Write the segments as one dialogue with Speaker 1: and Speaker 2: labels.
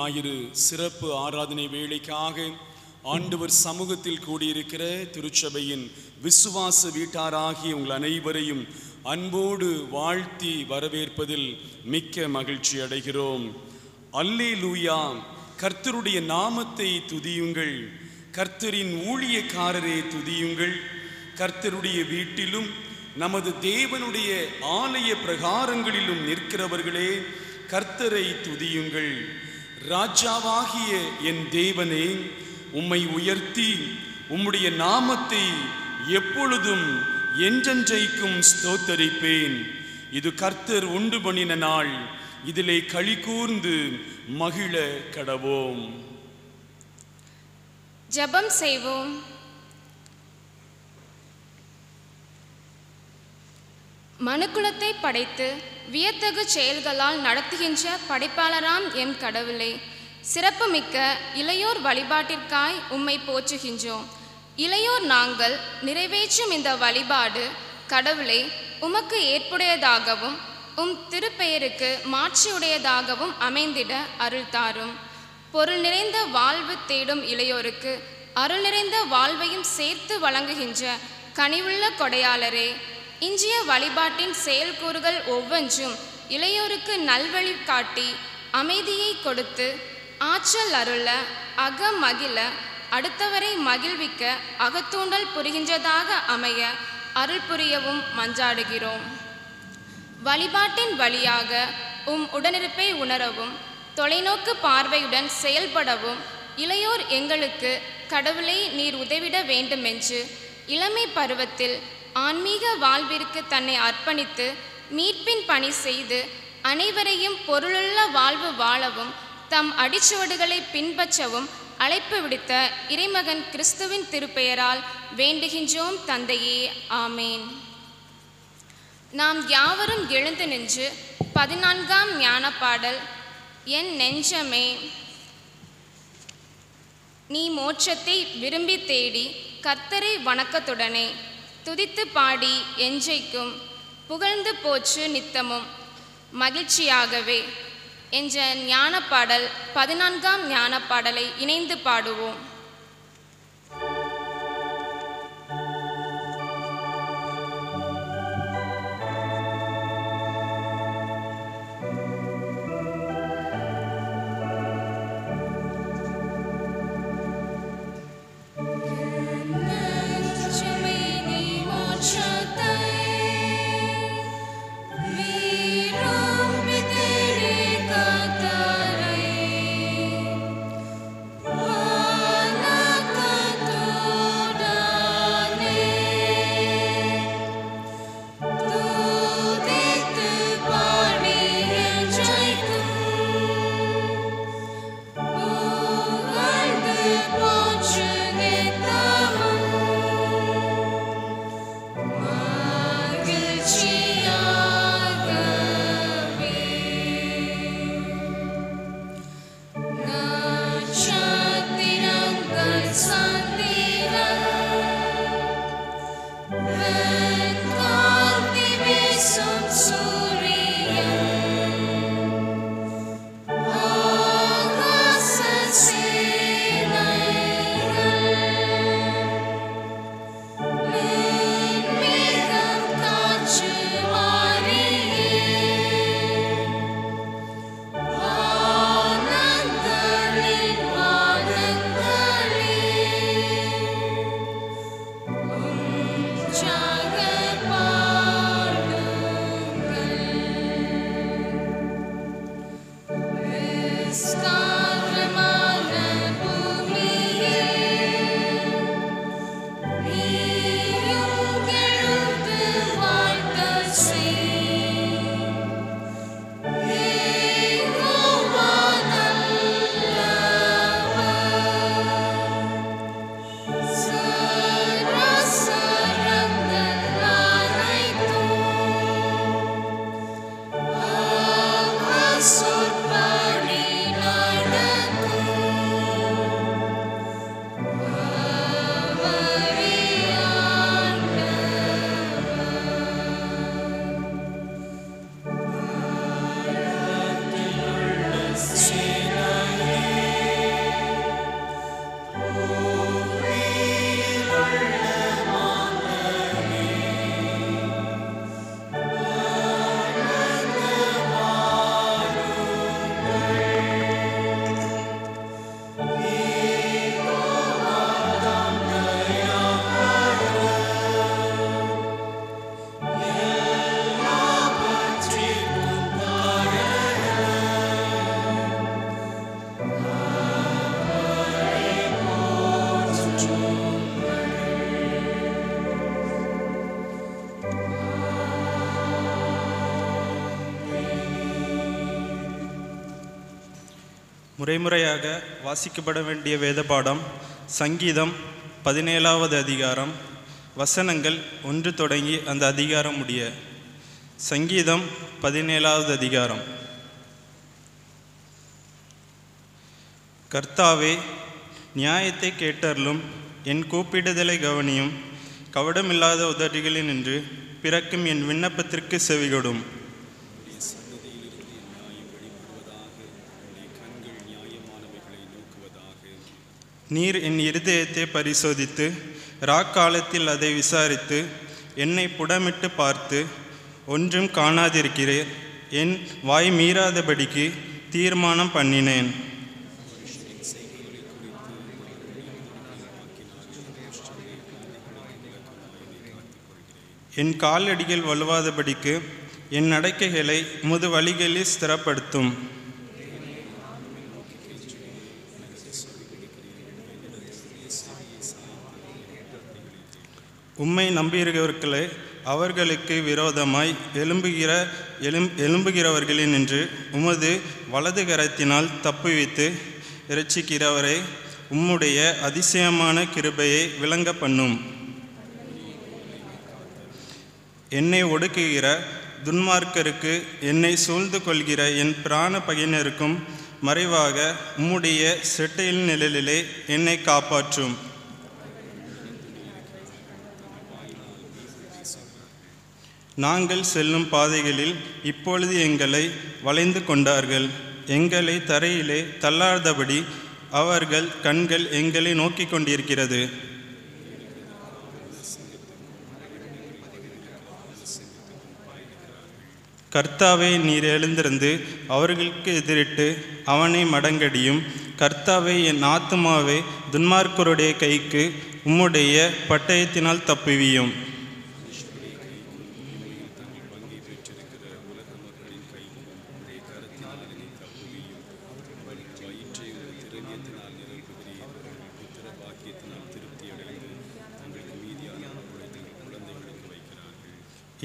Speaker 1: ஞாயிறு சிறப்பு ஆராதனை வேளைக்காக ஆண்டவர் சமூகத்தில் கூடியிருக்கிற திருச்சபையின் விசுவாச வீட்டாராகிய உங்கள் அனைவரையும் அன்போடு வாழ்த்தி வரவேற்பதில் மிக்க மகிழ்ச்சி அடைகிறோம். அல்லேலூயா! கர்த்தருடைய நாமத்தை துதியுங்கள். கர்த்தரின் ஊழியக்காரரே துதியுங்கள். கர்த்தருடைய வீட்டிலும் நமது தேவனுடைய ஆலய பிரகாரங்களிலும் நிற்கிறவர்களே கர்த்தரை துதியுங்கள். ராஜாவாகிய என் தேவனே, உம்மை உயர்த்தி உம்முடைய நாமத்தை எப்பொழுதும் என்றென்றைக்கும் ஸ்தோத்தரிப்பேன். இது கர்த்தர் உண்டு பண்ணின நாள், இதிலே களி கூர்ந்து மகிழ கடவோம்.
Speaker 2: ஜெபம் செய்வோம். மனுக்குலத்தை படைத்து வியத்தகு செயல்களால் நடத்துகின்ற படைப்பாளராம் எம் கடவுளே, சிறப்புமிக்க இளையோர் வழிபாட்டிற்காய் உம்மை போற்றுகின்றோம். இளையோர் நாங்கள் நிறைவேற்றும் இந்த வழிபாடு கடவுளே உமக்கு ஏற்புடையதாகவும் உம் திருப்பெயருக்கு மாட்சியுடையதாகவும் அமைந்திட அருள் தாரும். பொருள் நிறைந்த வாழ்வு தேடும் இளையோருக்கு அருள் நிறைந்த வாழ்வையும் சேர்த்து வழங்குகின்ற கனிவுள்ள கொடையாளரே, இன்றைய வழிபாட்டின் செயல்கூறுகள் ஒவ்வொன்றும் இளையோருக்கு நல்வழி காட்டி அமைதியை கொடுத்து ஆற்றல் அருள அகம் மகிழ அடுத்தவரை மகிழ்விக்க அகத்தூண்டல் புரிகின்றதாக அமைய அருள் புரியவும் மன்றாடுகிறோம். வழிபாட்டின் வழியாக உம் உடனிருப்பை உணரவும் தொலைநோக்கு பார்வையுடன் செயல்படவும் இளையோர் எங்களுக்கு கடவுளை நீர் உதவிட வேண்டுமென்று இளமை பருவத்தில் ஆன்மீக வாழ்விற்கு தன்னை அர்ப்பணித்து மீட்பின் பணி செய்து அனைவரையும் பொருளுள்ள வாழ்வு வாழவும் தம் அடிச்சுவடுகளை பின்பற்றவும் அழைப்பு விடுத்த இறைமகன் கிறிஸ்துவின் திருப்பெயரால் வேண்டுகின்றோம் தந்தையே, ஆமேன். நாம் யாவரும் எழுந்து நின்று 14ஆம் ஞான பாடல், என் நெஞ்சமே நீ மோட்சத்தை விரும்பி தேடி கர்த்தரை வணக்கத்துடனே துதித்து பாடி என்றைக்கும் புகழ்ந்து போற்று நித்தமும் மகிழ்ச்சியாகவே என்ற ஞான பாடல் 14ஆம் ஞான பாடலை இணைந்து பாடுவோம்.
Speaker 3: One முறைமுறையாக வாசிக்கப்பட வேண்டிய வேத பாடம் சங்கீதம் 17வது அதிகாரம், வசனங்கள் 1 தொடங்கி அந்த அதிகாரம் முடிய. சங்கீதம் 17வது அதிகாரம். கர்த்தாவே, நியாயத்தை கேட்டருளும், என் கூப்பிடுதலை கவனியும், கவடமில்லாத உதடுகளில் நின்று பிறக்கும் என் விண்ணப்பத்திற்கு செவிகொடும். நீர் என் இருதயத்தை பரிசோதித்து ராக்காலத்தில் அதை விசாரித்து என்னை புடமிட்டு பார்த்து ஒன்றும் காணாதிருக்கிறீர். என் வாய் மீறாதபடிக்கு தீர்மானம் பண்ணினேன். என் காலடிகள் வலுவாதபடிக்கு என் நடக்கைகளை உமது வழிகளில் ஸ்திரப்படுத்தும். உம்மை நம்பியிருக்கிறவர்களே, அவர்களுக்கு விரோதமாய் எழும்புகிறவர்களினின்று உமது வலது கரத்தினால் தப்புவித்து இரட்சிக்கிறவரே, உம்முடைய அதிசயமான கிருபையை விளங்க பண்ணும். என்னை ஒடுக்குகிற துன்மார்க்கருக்கு, என்னை சூழ்ந்து கொள்கிற என் பிராண பகையினருக்கும் மறைவாக உம்முடைய செட்டையின் நிழலிலே என்னை காப்பாற்றும். நாங்கள் செல்லும் பாதைகளில் இப்பொழுது எங்களை வளைந்து கொண்டார்கள். எங்களை தரையிலே தள்ளாதபடி அவர்கள் கண்கள் எங்களை நோக்கி கொண்டிருக்கிறது. கர்த்தாவே, நீர் எழுந்திருந்து அவர்களுக்கு எதிரிட்டு அவனை மடங்கடியும். கர்த்தாவே, என் ஆத்துமாவே, துன்மார்க்கருடைய கைக்கு உம்முடைய பட்டயத்தினால் தப்புவியும்.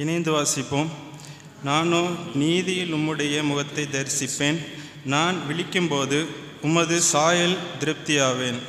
Speaker 3: இணைந்து வாசிப்போம். நானோ நீதியில் உம்முடைய முகத்தை தரிசிப்பேன். நான் விழிக்கும்போது உமது சாயல் திருப்தியாவேன்.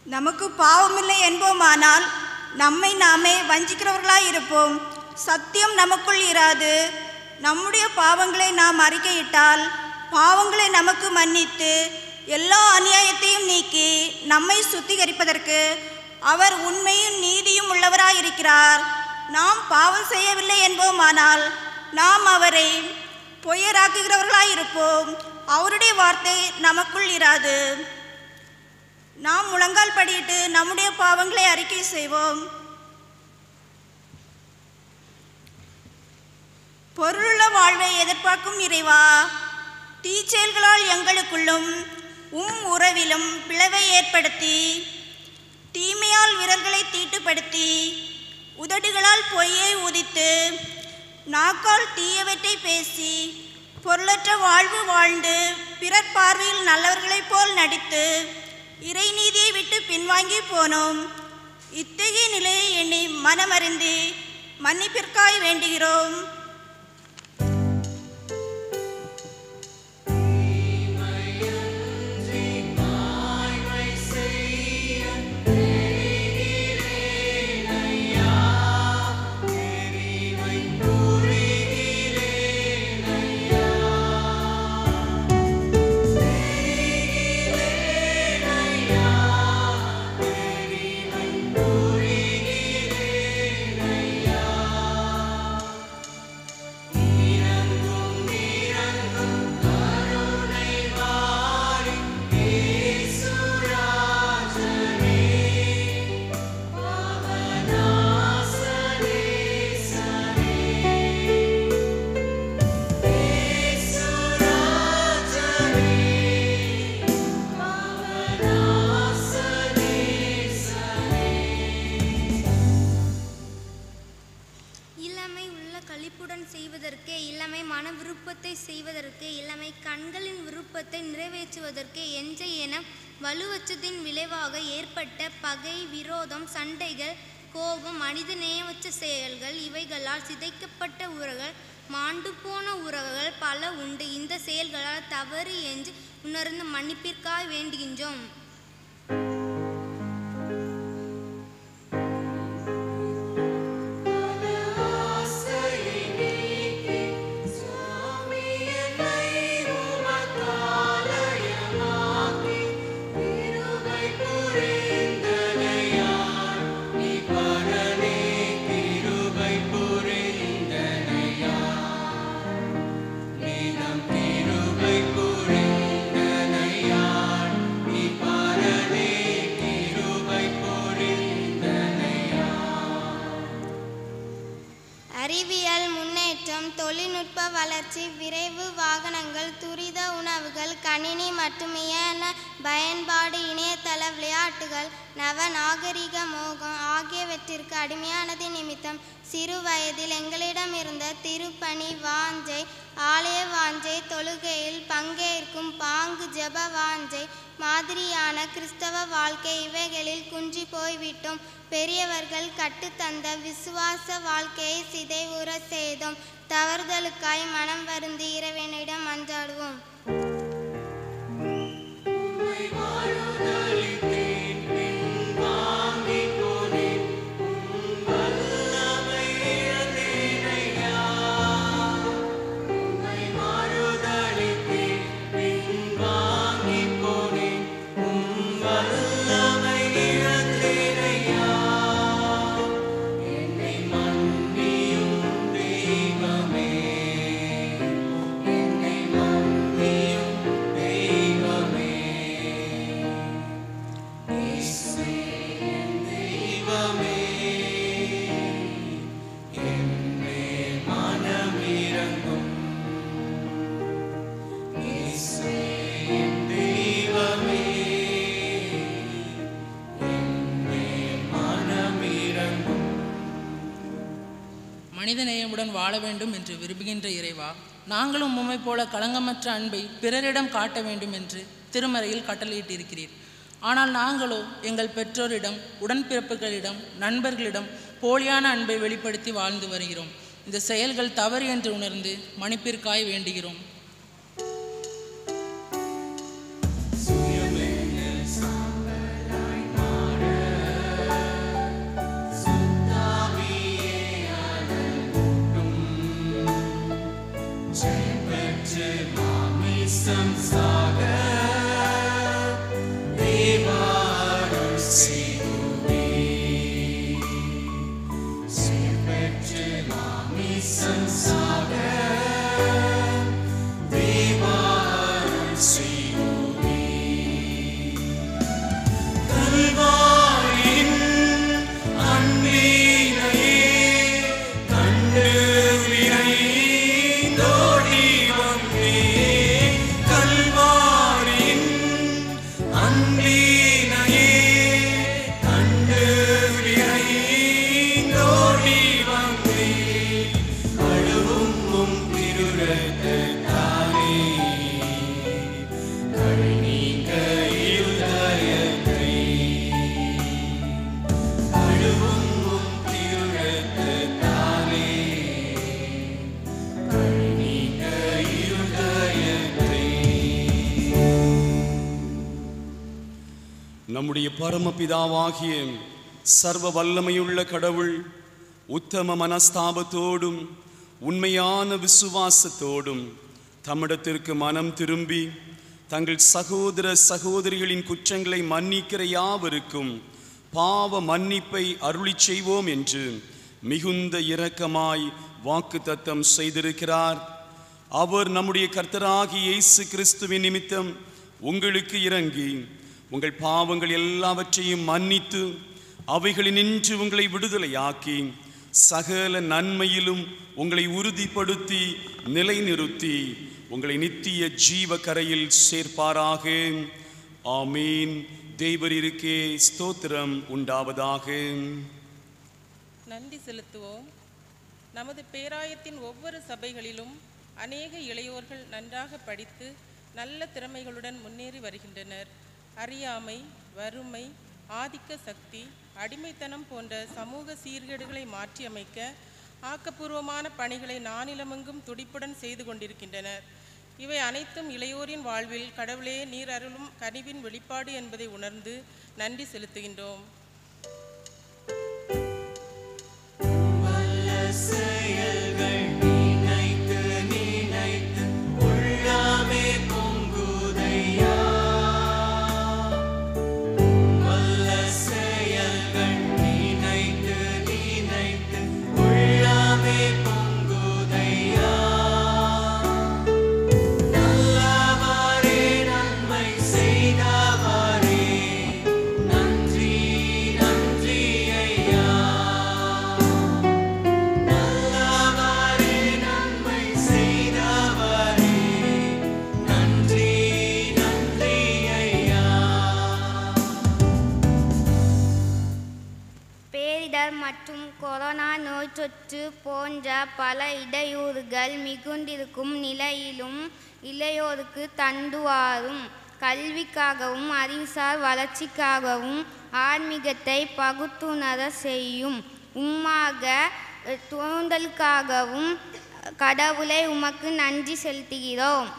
Speaker 4: நமக்கு பாவமில்லை என்போமானால் நம்மை நாமே வஞ்சிக்கிறவர்களாய் இருப்போம். சத்தியம் நமக்குள் இராது. நம்முடைய பாவங்களை நாம் அறிக்கையிட்டால் பாவங்களை நமக்கு மன்னித்து எல்லா அநியாயத்தையும் நீக்கி நம்மை சுத்திகரிப்பதற்கு அவர் உண்மையும் நீதியும் உள்ளவராயிருக்கிறார். நாம் பாவம் செய்யவில்லை என்போமானால் நாம் அவரை பொய்யராக்குகிறவர்களாயிருப்போம். அவருடைய வார்த்தை நமக்குள் இராது. நாம் முழங்கால் படியிட்டு நம்முடைய பாவங்களை அறிக்கை செய்வோம். பொருளுள்ள வாழ்வை எதிர்பார்க்கும் இறைவா, தீச்செயல்களால் எங்களுக்குள்ளும் உறவிலும் பிளவை ஏற்படுத்தி, தீமையால் விரல்களை தீட்டுப்படுத்தி, உதடுகளால் பொய்யை உதித்து, நாக்கால் தீயவற்றை பேசி, பொருளற்ற வாழ்வு வாழ்ந்து, பிறர் பார்வையில் நல்லவர்களைப் போல் நடித்து, இறை நீதியை விட்டு பின்வாங்கி போனோம். இத்தகைய நிலையை எண்ணி மனமறிந்து மன்னிப்பிற்காய் வேண்டுகிறோம்.
Speaker 5: களிப்புடன் செய்வதற்கே இளமை, மன விருப்பத்தை செய்வதற்கே இளமை, கண்களின் விருப்பத்தை நிறைவேற்றுவதற்கே எஞ்சை என வலுவற்றதின் விளைவாக ஏற்பட்ட பகை, விரோதம், சண்டைகள், கோபம், மனித நேயமற்ற செயல்கள், இவைகளால் சிதைக்கப்பட்ட உறவுகள், மாண்டு போன உறவுகள் பல உண்டு. இந்த செயல்களால் தவறு என்று உணர்ந்து மன்னிப்பிற்காக வேண்டுகின்றோம்.
Speaker 6: அறிவியல் முன்னேற்றம், தொழில்நுட்ப வளர்ச்சி, விரைவு வாகனங்கள், துரித உணவுகள், கணினி மற்றும் இயன பயன்பாடு, இணையதள விளையாட்டுகள், நவ நாகரிக மோகம் ஆகியவற்றிற்கு அடிமையானது நிமித்தம் சிறு வயதில் எங்களிடம் இருந்த திருப்பணி வாஞ்சை, ஆலய வாஞ்சை, தொழுகையில் பங்கேற்கும் பாங்கு, ஜெப வாஞ்சை மாதிரியான கிறிஸ்தவ வாழ்க்கை இவைகளில் குன்றி போய்விட்டோம். பெரியவர்கள் கட்டுத்தந்த விசுவாச வாழ்க்கையை சிதைவுற செய்தோம். தவறுதலுக்காய் மனம் வருந்தி இறைவனிடம் மன்றாடுவோம்.
Speaker 7: மனிதநேயமுடன் வாழ வேண்டும் என்று விரும்புகின்ற இறைவா, நாங்களும் உம்மை போல களங்கமற்ற அன்பை பிறரிடம் காட்ட வேண்டும் என்று திருமறையில் கட்டளையிட்டிருக்கிறீர். ஆனால் நாங்களோ எங்கள் பெற்றோரிடம், உடன்பிறப்புகளிடம், நண்பர்களிடம் போலியான அன்பை வெளிப்படுத்தி வாழ்ந்து வருகிறோம். இந்த செயல்கள் தவறு என்று உணர்ந்து மன்னிப்பிற்காய் வேண்டுகிறோம்.
Speaker 1: நம்முடைய பரமபிதாவாகிய சர்வ வல்லமையுள்ள கடவுள் உத்தம மனஸ்தாபத்தோடும் உண்மையான விசுவாசத்தோடும் தம்மிடத்திற்கு மனம் திரும்பி தங்கள் சகோதர சகோதரிகளின் குற்றங்களை மன்னிக்கிற யாவருக்கும் பாவ மன்னிப்பை அருளி செய்வோம் என்று மிகுந்த இரக்கமாய் வாக்குத்தத்தம் செய்திருக்கிறார். அவர் நம்முடைய கர்த்தராகிய இயேசு கிறிஸ்துவின் நிமித்தம் உங்களுக்கு இறங்கி உங்கள் பாவங்கள் எல்லாவற்றையும் மன்னித்து அவைகளினின்று உங்களை விடுதலையாக்கி சகல நன்மையிலும் உங்களை உறுதிப்படுத்தி நிலைநிறுத்தி உங்களை நித்திய ஜீவ கரையில் சேர்ப்பாராக. ஆமீன். தேவரீருக்கே ஸ்தோத்திரம் உண்டாவதாக.
Speaker 7: நன்றி செலுத்துவோம்.
Speaker 8: நமது பேராயத்தின் ஒவ்வொரு சபைகளிலும் அநேக இளையோர்கள் நன்றாக படித்து நல்ல திறமைகளுடன் முன்னேறி வருகின்றனர். அறியாமை, வறுமை, ஆதிக்க சக்தி, அடிமைத்தனம் போன்ற சமூக சீர்கேடுகளை மாற்றியமைக்க ஆக்கப்பூர்வமான பணிகளை நானிலமெங்கும் துடிப்புடன் செய்து கொண்டிருக்கின்றனர். இவை அனைத்தும் இளையோரின் வாழ்வில் கடவுளே நீர் அருளும் கனிவின் வெளிப்பாடு என்பதை உணர்ந்து நன்றி செலுத்துகின்றோம்.
Speaker 6: மற்றும் கொரோனா நோய் தொற்று போன்ற பல இடையூறுகள் மிகுந்திருக்கும் நிலையிலும் இளையோருக்கு தந்துவாரும் கல்விக்காகவும் அறிவுசார் வளர்ச்சிக்காகவும் ஆன்மீகத்தை பகுத்துணர செய்யும் உம்மாக தோன்றலுக்காகவும் கடவுளை உமக்கு நன்றி செலுத்துகிறோம்.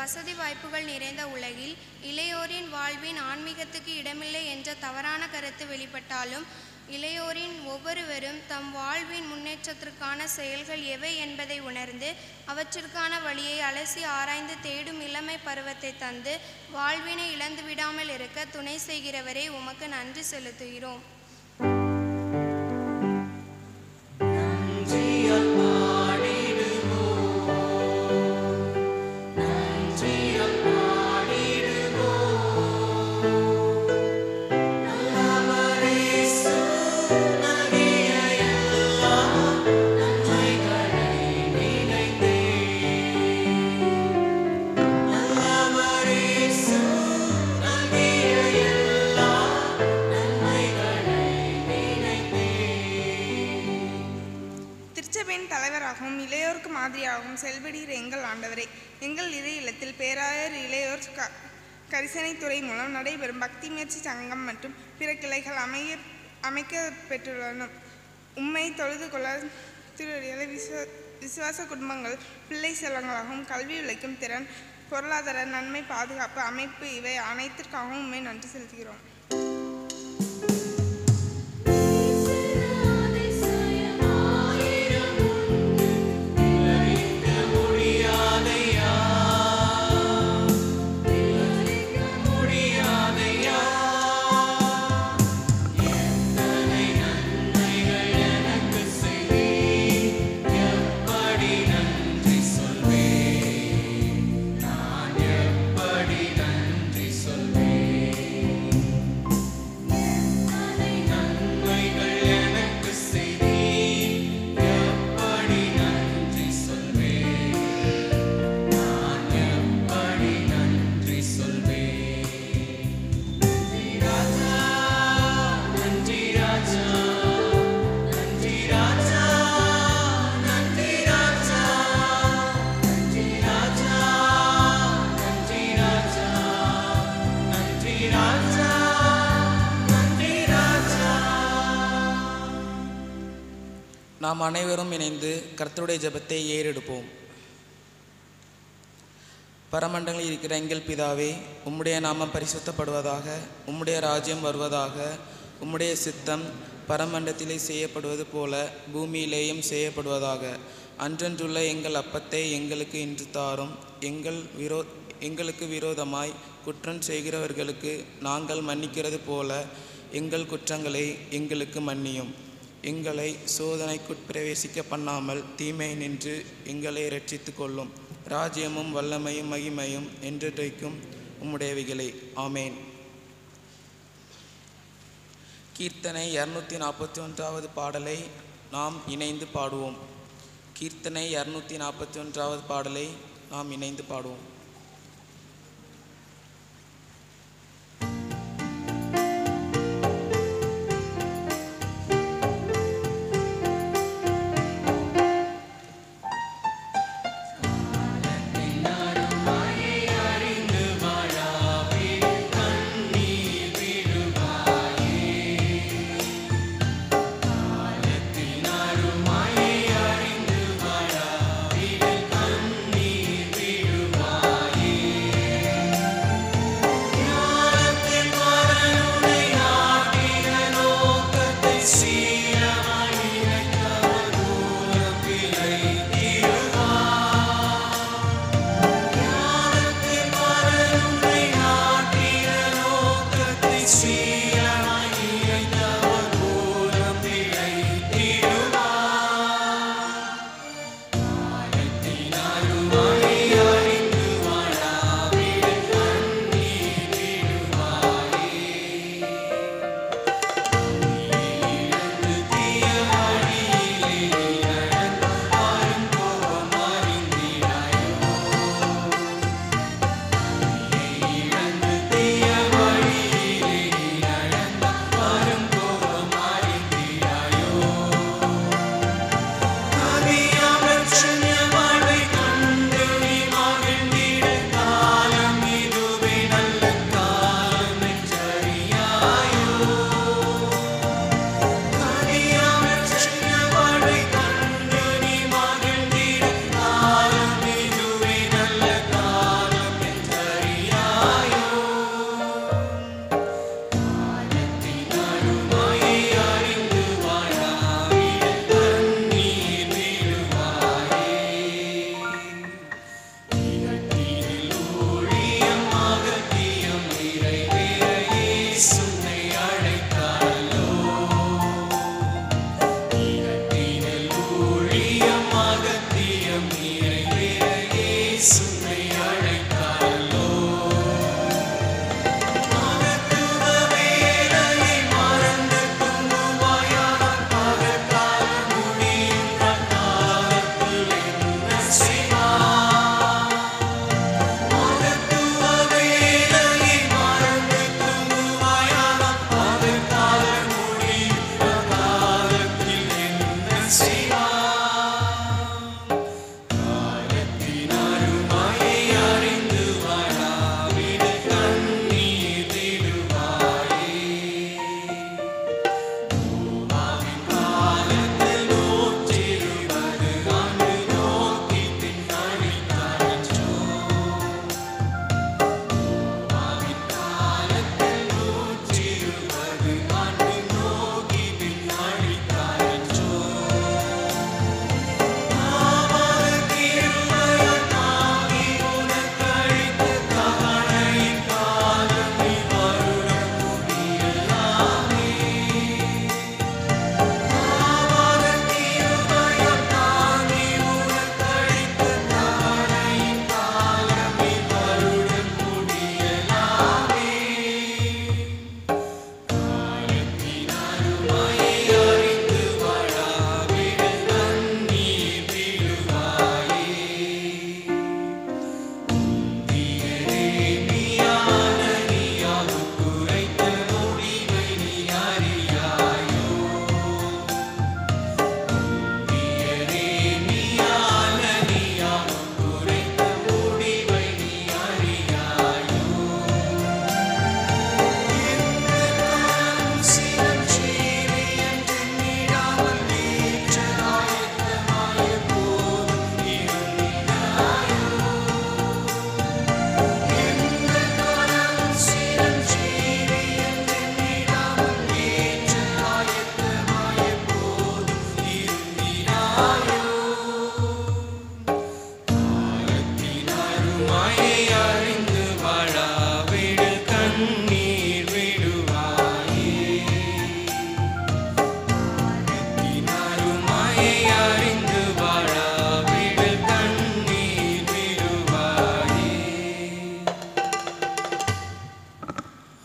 Speaker 5: வசதி வாய்ப்புகள் நிறைந்த உலகில் இளையோரின் வாழ்வின் ஆன்மீகத்துக்கு இடமில்லை என்ற தவறான கருத்து வெளிப்பட்டாலும் இளையோரின் ஒவ்வொருவரும் தம் வாழ்வின் முன்னேற்றத்திற்கான செயல்கள் எவை என்பதை உணர்ந்து அவற்றிற்கான வழியை அலசி ஆராய்ந்து தேடும் இளமை பருவத்தை தந்து வாழ்வினை இழந்து விடாமல் இருக்க துணை செய்கிறவரே உமக்கு நன்றி செலுத்துகிறோம்.
Speaker 9: தலைவராகவும் இளையோருக்கு மாதிரியாகவும் செயல்படுகிற எங்கள் ஆண்டவரே, எங்கள் இறை இல்லத்தில் பேராயர் இளையோர் கரிசனைத்துறை மூலம் நடைபெறும் பக்தி முயற்சி சங்கம் மற்றும் பிற கிளைகள் அமைக்க பெற்றுள்ளன. உம்மை தொழுது கொள்ள திருவடிகளை விசுவாச குடும்பங்கள் பிள்ளை செல்வங்களாகவும் கல்வி உழைக்கும் திறன், பொருளாதார நன்மை, பாதுகாப்பு அமைப்பு இவை அனைத்திற்காகவும் உம்மை நன்றி செலுத்துகிறோம்.
Speaker 10: நாம் அனைவரும் இணைந்து கர்த்தருடைய ஜெபத்தை ஏறெடுப்போம். பரமண்டங்களில் இருக்கிற எங்கள் பிதாவே, உம்முடைய நாமம் பரிசுத்தப்படுவதாக, உம்முடைய ராஜ்யம் வருவதாக, உம்முடைய சித்தம் பரமண்டத்திலே செய்யப்படுவது போல பூமியிலேயும் செய்யப்படுவதாக. அன்றன்றுள்ள எங்கள் அப்பத்தை எங்களுக்கு இன்று தாரும். எங்களுக்கு விரோதமாய் குற்றம் செய்கிறவர்களுக்கு நாங்கள் மன்னிக்கிறது போல எங்கள் குற்றங்களை எங்களுக்கு மன்னியும். எங்களை சோதனைக்குட்பிரவேசிக்க பண்ணாமல் தீமை நின்று எங்களை இரட்சித்து கொள்ளும். ராஜ்யமும் வல்லமையும் மகிமையும் என்றைக்கும் உம்முடையவைகளே. ஆமேன். கீர்த்தனை 241வது பாடலை நாம் இணைந்து பாடுவோம். கீர்த்தனை 241வது பாடலை நாம் இணைந்து பாடுவோம்.
Speaker 11: Bye.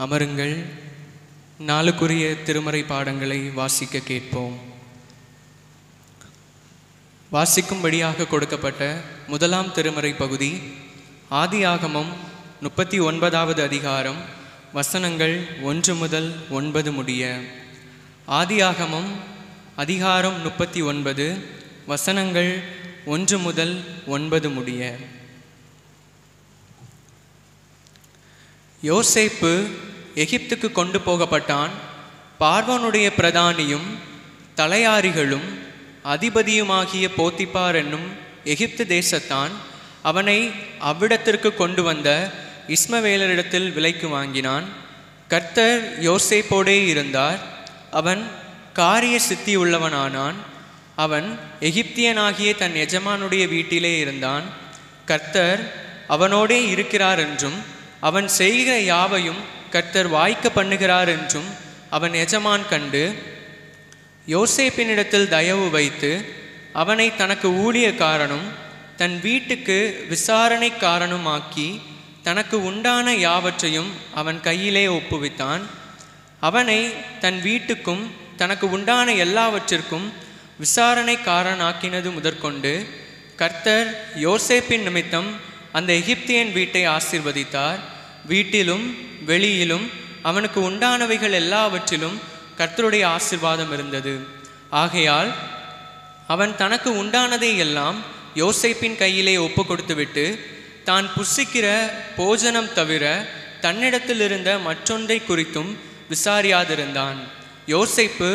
Speaker 11: அமருங்கள். நாளுக்குரிய திருமறை பாடங்களை வாசிக்க கேட்போம். வாசிக்கும்படியாக கொடுக்கப்பட்ட முதலாம் திருமறை பகுதி ஆதியாகமம் 39வது அதிகாரம் வசனங்கள் 1 முதல் 9 முடிய. ஆதியாகமம் அதிகாரம் 39 வசனங்கள் 1 முதல் 9 முடிய. யோசேப்பு எகிப்துக்கு கொண்டு போகப்பட்டான். பார்வோனுடைய பிரதானியும் தலையாரிகளும் அதிபதியுமாகிய போத்திபார் என்னும் எகிப்து தேசத்தான் அவனை அவ்விடத்திற்கு கொண்டு வந்த இஸ்மவேலரிடத்தில் விலைக்கு வாங்கினான். கர்த்தர் யோசேப்போடே இருந்தார். அவன் காரிய சித்தியுள்ளவனானான். அவன் எகிப்தியனாகிய தன் எஜமானுடைய வீட்டிலே இருந்தான். கர்த்தர் அவனோடே இருக்கிறார் என்றும் அவன் செய்கிற யாவையும் கர்த்தர் வாய்க்க பண்ணுகிறார் என்றும் அவன் எஜமான் கண்டு யோசேப்பினிடத்தில் தயவு வைத்து அவனை தனக்கு ஊழியக்காரனும் தன் வீட்டுக்கு விசாரணைக்காரனுமாக்கி தனக்கு உண்டான யாவற்றையும் அவன் கையிலே ஒப்புவித்தான். அவனை தன் வீட்டுக்கும் தனக்கு உண்டான எல்லாவற்றிற்கும் விசாரணைக்காரனாக்கினது முதற்கொண்டு கர்த்தர் யோசேப்பின் நிமித்தம் அந்த எகிப்தியன் வீட்டை ஆசீர்வதித்தார். வீட்டிலும் வெளியிலும் அவனுக்கு உண்டானவைகள் எல்லாவற்றிலும் கர்த்தருடைய ஆசீர்வாதம் இருந்தது. ஆகையால் அவன் தனக்கு உண்டானதை எல்லாம் யோசேப்பின் கையிலே ஒப்பு கொடுத்துவிட்டு தான் புசிக்கிற போஜனம் தவிர தன்னிடத்தில் இருந்த மற்றொன்றை குறித்தும் விசாரியாதிருந்தான். யோசேப்பு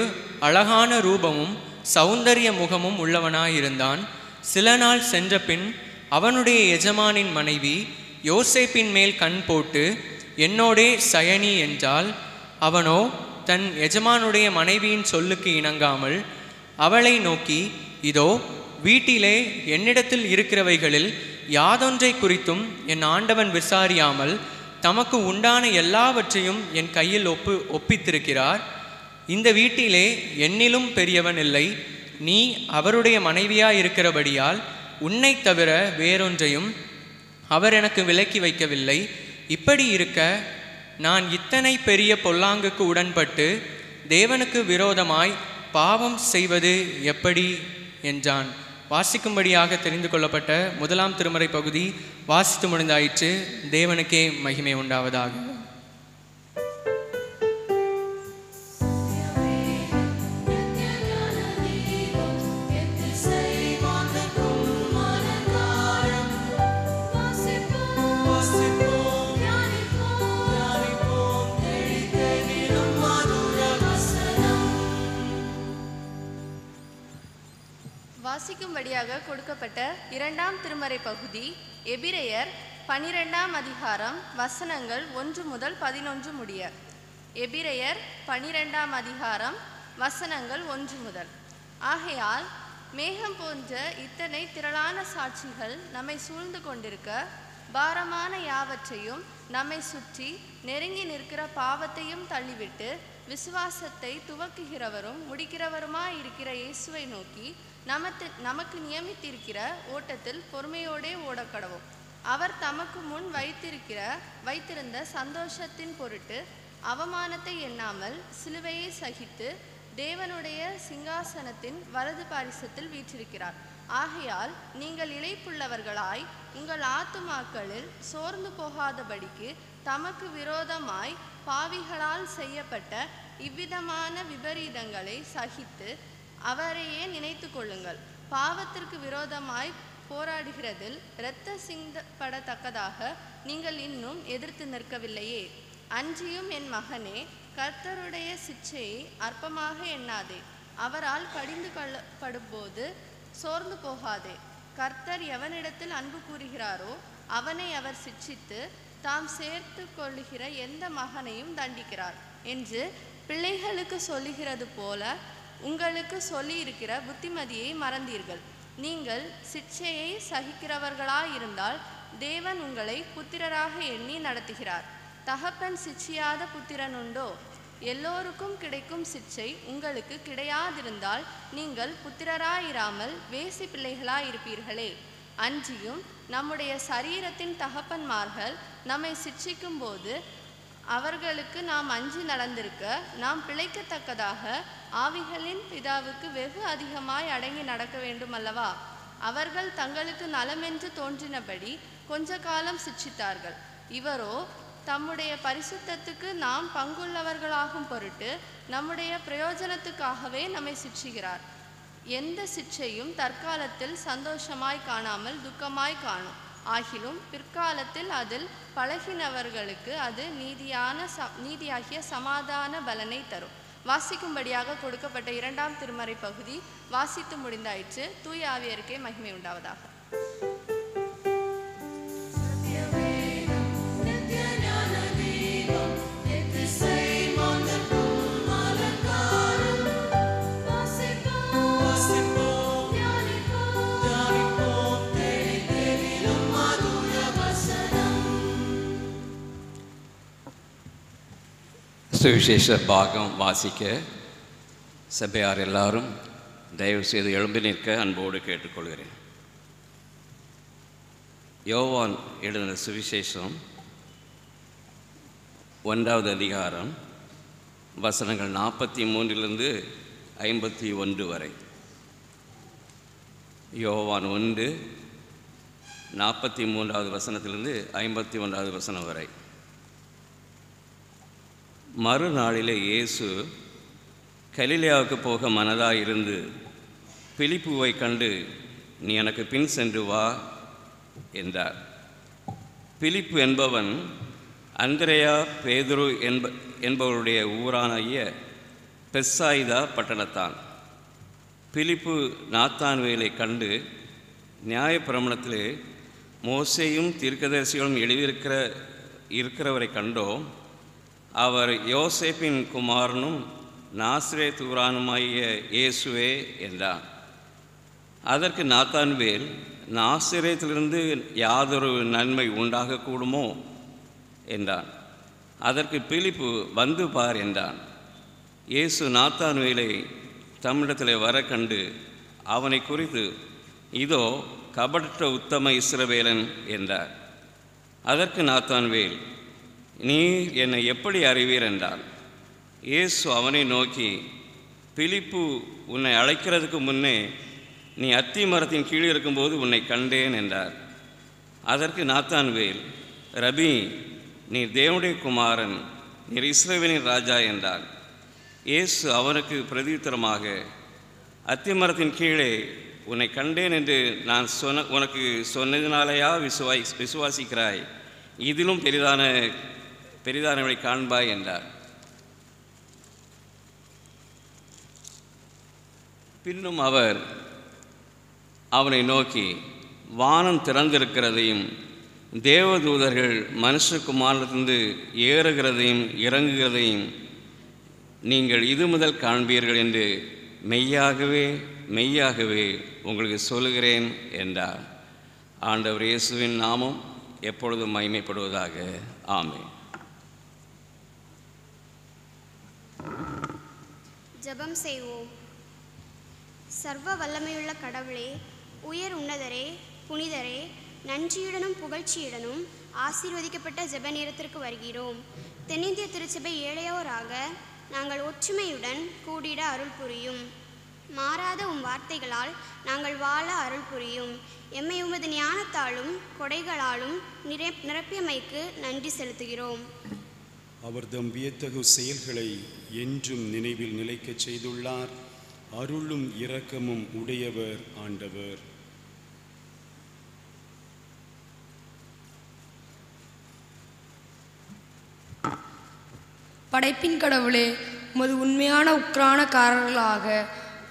Speaker 11: அழகான ரூபமும் சௌந்தரிய முகமும் உள்ளவனாயிருந்தான். சில நாள் சென்ற பின் அவனுடைய எஜமானின் மனைவி யோசேப்பின் மேல் கண் போட்டு என்னோடே சயனி என்றால், அவனோ தன் எஜமானுடைய மனைவியின் சொல்லுக்கு இணங்காமல் அவளை நோக்கி, இதோ வீட்டிலே என்னிடத்தில் இருக்கிறவைகளில் யாதொன்றை குறித்தும் என் ஆண்டவன் விசாரியாமல் தமக்கு உண்டான எல்லாவற்றையும் என் கையில் ஒப்பித்திருக்கிறார். இந்த வீட்டிலே என்னிலும் பெரியவன் இல்லை. நீ அவருடைய மனைவியாயிருக்கிறபடியால் உன்னை தவிர வேறொன்றையும் அவர் எனக்கு விலக்கி வைக்கவில்லை. இப்படி இருக்க நான் இத்தனை பெரிய பொல்லாங்குக்கு உடன்பட்டு தேவனுக்கு விரோதமாய் பாவம் செய்வது எப்படி என்றான். வாசிக்கும்படியாக தெரிந்து கொள்ளப்பட்ட முதலாம் திருமறை பகுதி வாசித்து முடிந்தாயிற்று. தேவனுக்கே மகிமை உண்டாவதாக.
Speaker 12: வாசிக்கும்படியாக கொடுக்கப்பட்ட இரண்டாம் திருமறை பகுதி எபிரெயர் 12ஆம் அதிகாரம் வசனங்கள் 1 முதல் 11 முடிய. எபிரெயர் 12ஆம் அதிகாரம் வசனங்கள் 1 முதல். ஆகையால் மேகம் போன்ற இத்தனை திரளான சாட்சிகள் நம்மை சூழ்ந்து கொண்டிருக்க, பாரமான யாவற்றையும் நம்மை சுற்றி நெருங்கி நிற்கிற பாவத்தையும் தள்ளிவிட்டு விசுவாசத்தை துவக்குகிறவரும் முடிக்கிறவருமாயிருக்கிற இயேசுவை நோக்கி நமக்கு நியமித்திருக்கிற ஓட்டத்தில் பொறுமையோடே ஓடக்கடவோம். அவர் தமக்கு முன் வைத்திருந்த சந்தோஷத்தின் பொருட்டு அவமானத்தை எண்ணாமல் சிலுவையை சகித்து தேவனுடைய சிங்காசனத்தின் வலது பாரிசத்தில் வீற்றிருக்கிறார். ஆகையால் நீங்கள் இளைப்புள்ளவர்களாய் உங்கள் ஆத்துமாக்களில் சோர்ந்து போகாதபடிக்கு தமக்கு விரோதமாய் பாவிகளால் செய்யப்பட்ட இவ்விதமான விபரீதங்களை சகித்து அவரையே நினைத்து கொள்ளுங்கள். பாவத்திற்கு விரோதமாய் போராடுகிறதில் இரத்த சிந்தப்படத்தக்கதாக நீங்கள் இன்னும் எதிர்த்து நிற்கவில்லையே. அன்றியும் என் மகனே, கர்த்தருடைய சிட்சையை அற்பமாக எண்ணாதே. அவரால் கடிந்து கொள்ளப்படும்போது சோர்ந்து போகாதே. கர்த்தர் எவனிடத்தில் அன்பு கூறுகிறாரோ அவனை அவர் சிட்சித்து தாம் சேர்த்து கொள்ளுகிற எந்த மகனையும் தண்டிக்கிறார் என்று பிள்ளைகளுக்கு சொல்லுகிறது போல உங்களுக்கு சொல்லியிருக்கிற புத்திமதியை மறந்தீர்கள். நீங்கள் சிட்சையை சகிக்கிறவர்களாயிருந்தால் தேவன் உங்களை புத்திரராக எண்ணி நடத்துகிறார். தகப்பன் சிட்சியாத புத்திரன் உண்டோ? எல்லோருக்கும் கிடைக்கும் சிட்சை உங்களுக்கு கிடையாதிருந்தால் நீங்கள் புத்திரராயிராமல் வேசி பிள்ளைகளாயிருப்பீர்களே. அன்றியும் நம்முடைய சரீரத்தின் தகப்பன்மார்கள் நம்மை சிட்சிக்கும் போது அவர்களுக்கு நாம் அஞ்சி நடந்திருக்க நாம் பிழைக்கத்தக்கதாக ஆவிகளின் பிதாவுக்கு வெகு அதிகமாய் அடங்கி நடக்க வேண்டும் அல்லவா? அவர்கள் தங்களுக்கு நலமென்று தோன்றினபடி கொஞ்ச காலம் சிட்சித்தார்கள். இவரோ தம்முடைய பரிசுத்தத்துக்கு நாம் பங்குள்ளவர்களாகும் பொருட்டு நம்முடைய பிரயோஜனத்துக்காகவே நம்மை சிட்சிக்கிறார். எந்த சிட்சையும் தற்காலத்தில் சந்தோஷமாய் காணாமல் துக்கமாய் காணும். ஆகிலும் பிற்காலத்தில் அதில் பழகினவர்களுக்கு அது நீதியாகிய சமாதான பலனை தரும். வாசிக்கும்படியாக கொடுக்கப்பட்ட 2ஆம் திருமறை பகுதி வாசித்து முடிந்தாயிற்று. தூய ஆவியருக்கே மகிமை உண்டாவதாக.
Speaker 13: சுவிசேஷ பாகம் வாசிக்க சபையார் எல்லாரும் தயவு செய்து எழும்பி நிற்க அன்போடு கேட்டுக்கொள்கிறேன். யோவான் எழுதின சுவிசேஷம் 1வது அதிகாரம் வசனங்கள் 43 51 வரை. யோவான் 1 43வது வசனத்திலிருந்து 51வது வசனம் வரை. மறுநாளிலே இயேசு கலிலேயாவுக்கு போக மனதாயிருந்து பிலிப்புவை கண்டு, நீ எனக்கு பின் சென்று வா என்றார். பிலிப்பு என்பவன் அந்திரேயா பேதுரு என்பவருடைய ஊரானாகிய பெத்சாயிதா பட்டணத்தான். பிலிப்பு நாத்தான்வேலை கண்டு, நியாயப்பிரமாணத்திலே மோசேயும் தீர்க்கதரிசிகளும் எழுதியிருக்கிறவரை கண்டோம், அவர் யோசேப்பின் குமாரனும் நாசரேத் ஊரானுமாகிய இயேசுவே என்றான். அதற்கு நாத்தான்வேல், நாசரேத்திலிருந்து யாதொரு நன்மை உண்டாகக்கூடுமோ என்றான். அதற்கு பிலிப்பு, வந்து பார் என்றான். இயேசு நாத்தான்வேலை தம்மிடத்தில் வர கண்டு அவனை குறித்து, இதோ கபடற்ற உத்தம இஸ்ரவேலன் என்றார். அதற்கு நாத்தான்வேல், நீர் என்னை எப்படி அறிவீர் என்றான். இயேசு அவனை நோக்கி, பிலிப்பு உன்னை அழைக்கிறதுக்கு முன்னே நீ அத்தி மரத்தின் கீழ் இருக்கும்போது உன்னை கண்டேன் என்றார். அதற்கு நாத்தான்வேல், ரபி, நீர் தேவனுடைய குமாரன், நீர் இஸ்ரவேலின் ராஜா என்றார். இயேசு அவனுக்கு பிரதியுத்தரமாக, அத்தி மரத்தின் கீழே உன்னை கண்டேன் என்று நான் உனக்கு சொன்னதினாலேயா விசுவாசிக்கிறாய்? இதிலும் பெரிதானவனை காண்பாய் என்றார். பின்னும் அவர் அவனை நோக்கி, வானம் திறந்திருக்கிறதையும் தேவதூதர்கள் மனுஷகுமாரனிலிருந்து ஏறுகிறதையும் இறங்குகிறதையும் நீங்கள் இது முதல் காண்பீர்கள் என்று மெய்யாகவே மெய்யாகவே உங்களுக்கு சொல்லுகிறேன் என்றார். ஆண்டவர் இயேசுவின் நாமம் எப்பொழுதும் மகிமைப்படுவதாக. ஆமென்.
Speaker 14: ஜெபம் செய்வோம். சர்வ வல்லமையுள்ள கடவுளே, உயர் உன்னதரே, புனிதரே, நன்றியுடனும் புகழ்ச்சியுடனும் ஆசீர்வதிக்கப்பட்ட ஜெப நேரத்திற்கு வருகிறோம். தென்னிந்திய திருச்சபை ஏழையோராக நாங்கள் ஒற்றுமையுடன் கூடிட அருள் புரியும். மாறாத உம் வார்த்தைகளால் நாங்கள் வாழ அருள் புரியும். எம்மை உமது ஞானத்தாலும் கொடைகளாலும் நிரப்பியமைக்கு நன்றி செலுத்துகிறோம்.
Speaker 1: அவர் தம் வியத்தகு செயல்களை என்றும் நினைவில் நிலைக்கச் செய்துள்ளார். அருளும் இரக்கமும் உடையவர் ஆண்டவர்.
Speaker 15: படைப்பின் கடவுளே, உமது உண்மையான உக்ரானக்காரர்களாக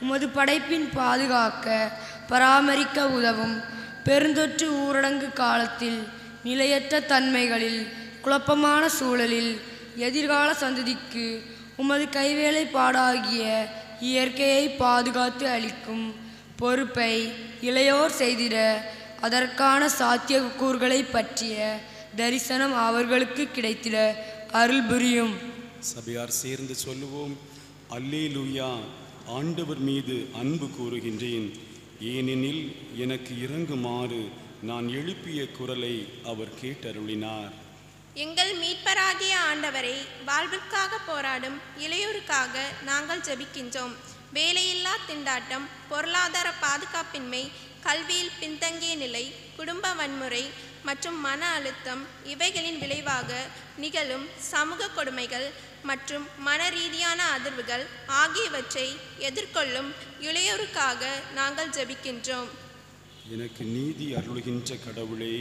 Speaker 15: உமது படைப்பின் பாதுகாக்க பராமரிக்க உதவும். பெருந்தொற்று ஊரடங்கு காலத்தில் நிலையற்ற தன்மைகளில் எதிர்கால சந்ததிக்கு உமது கைவேலைப்பாடாகிய இயற்கையை பாதுகாத்து அளிக்கும் பொறுப்பை இளையோர் செய்திட அதற்கான சாத்தியக்கூறுகளை பற்றிய தரிசனம் அவர்களுக்கு கிடைத்திட அருள் புரியும்.
Speaker 1: சபையார் சேர்ந்து சொல்லுவோம். அல்லேலூயா. ஆண்டவர் மீது அன்பு கூறுகின்றேன், ஏனெனில் எனக்கு இறங்குமாறு நான் எழுப்பிய குரலை அவர் கேட்டருளினார்.
Speaker 16: எங்கள் மீட்பராகிய ஆண்டவரை, வாழ்விற்காக போராடும் இளையோருக்காக நாங்கள் ஜெபிக்கின்றோம். வேலையில்லா திண்டாட்டம், பொருளாதார பாதுகாப்பின்மை, கல்வியில் பின்தங்கிய நிலை, குடும்ப வன்முறை மற்றும் மன அழுத்தம் இவைகளின் விளைவாக நிகழும் சமூக கொடுமைகள் மற்றும் மன ரீதியான அதிர்வுகள் ஆகியவற்றை எதிர்கொள்ளும் இளையோருக்காக நாங்கள் ஜெபிக்கின்றோம்.
Speaker 1: எனக்கு நீதி அருளுகின்ற கடவுளே,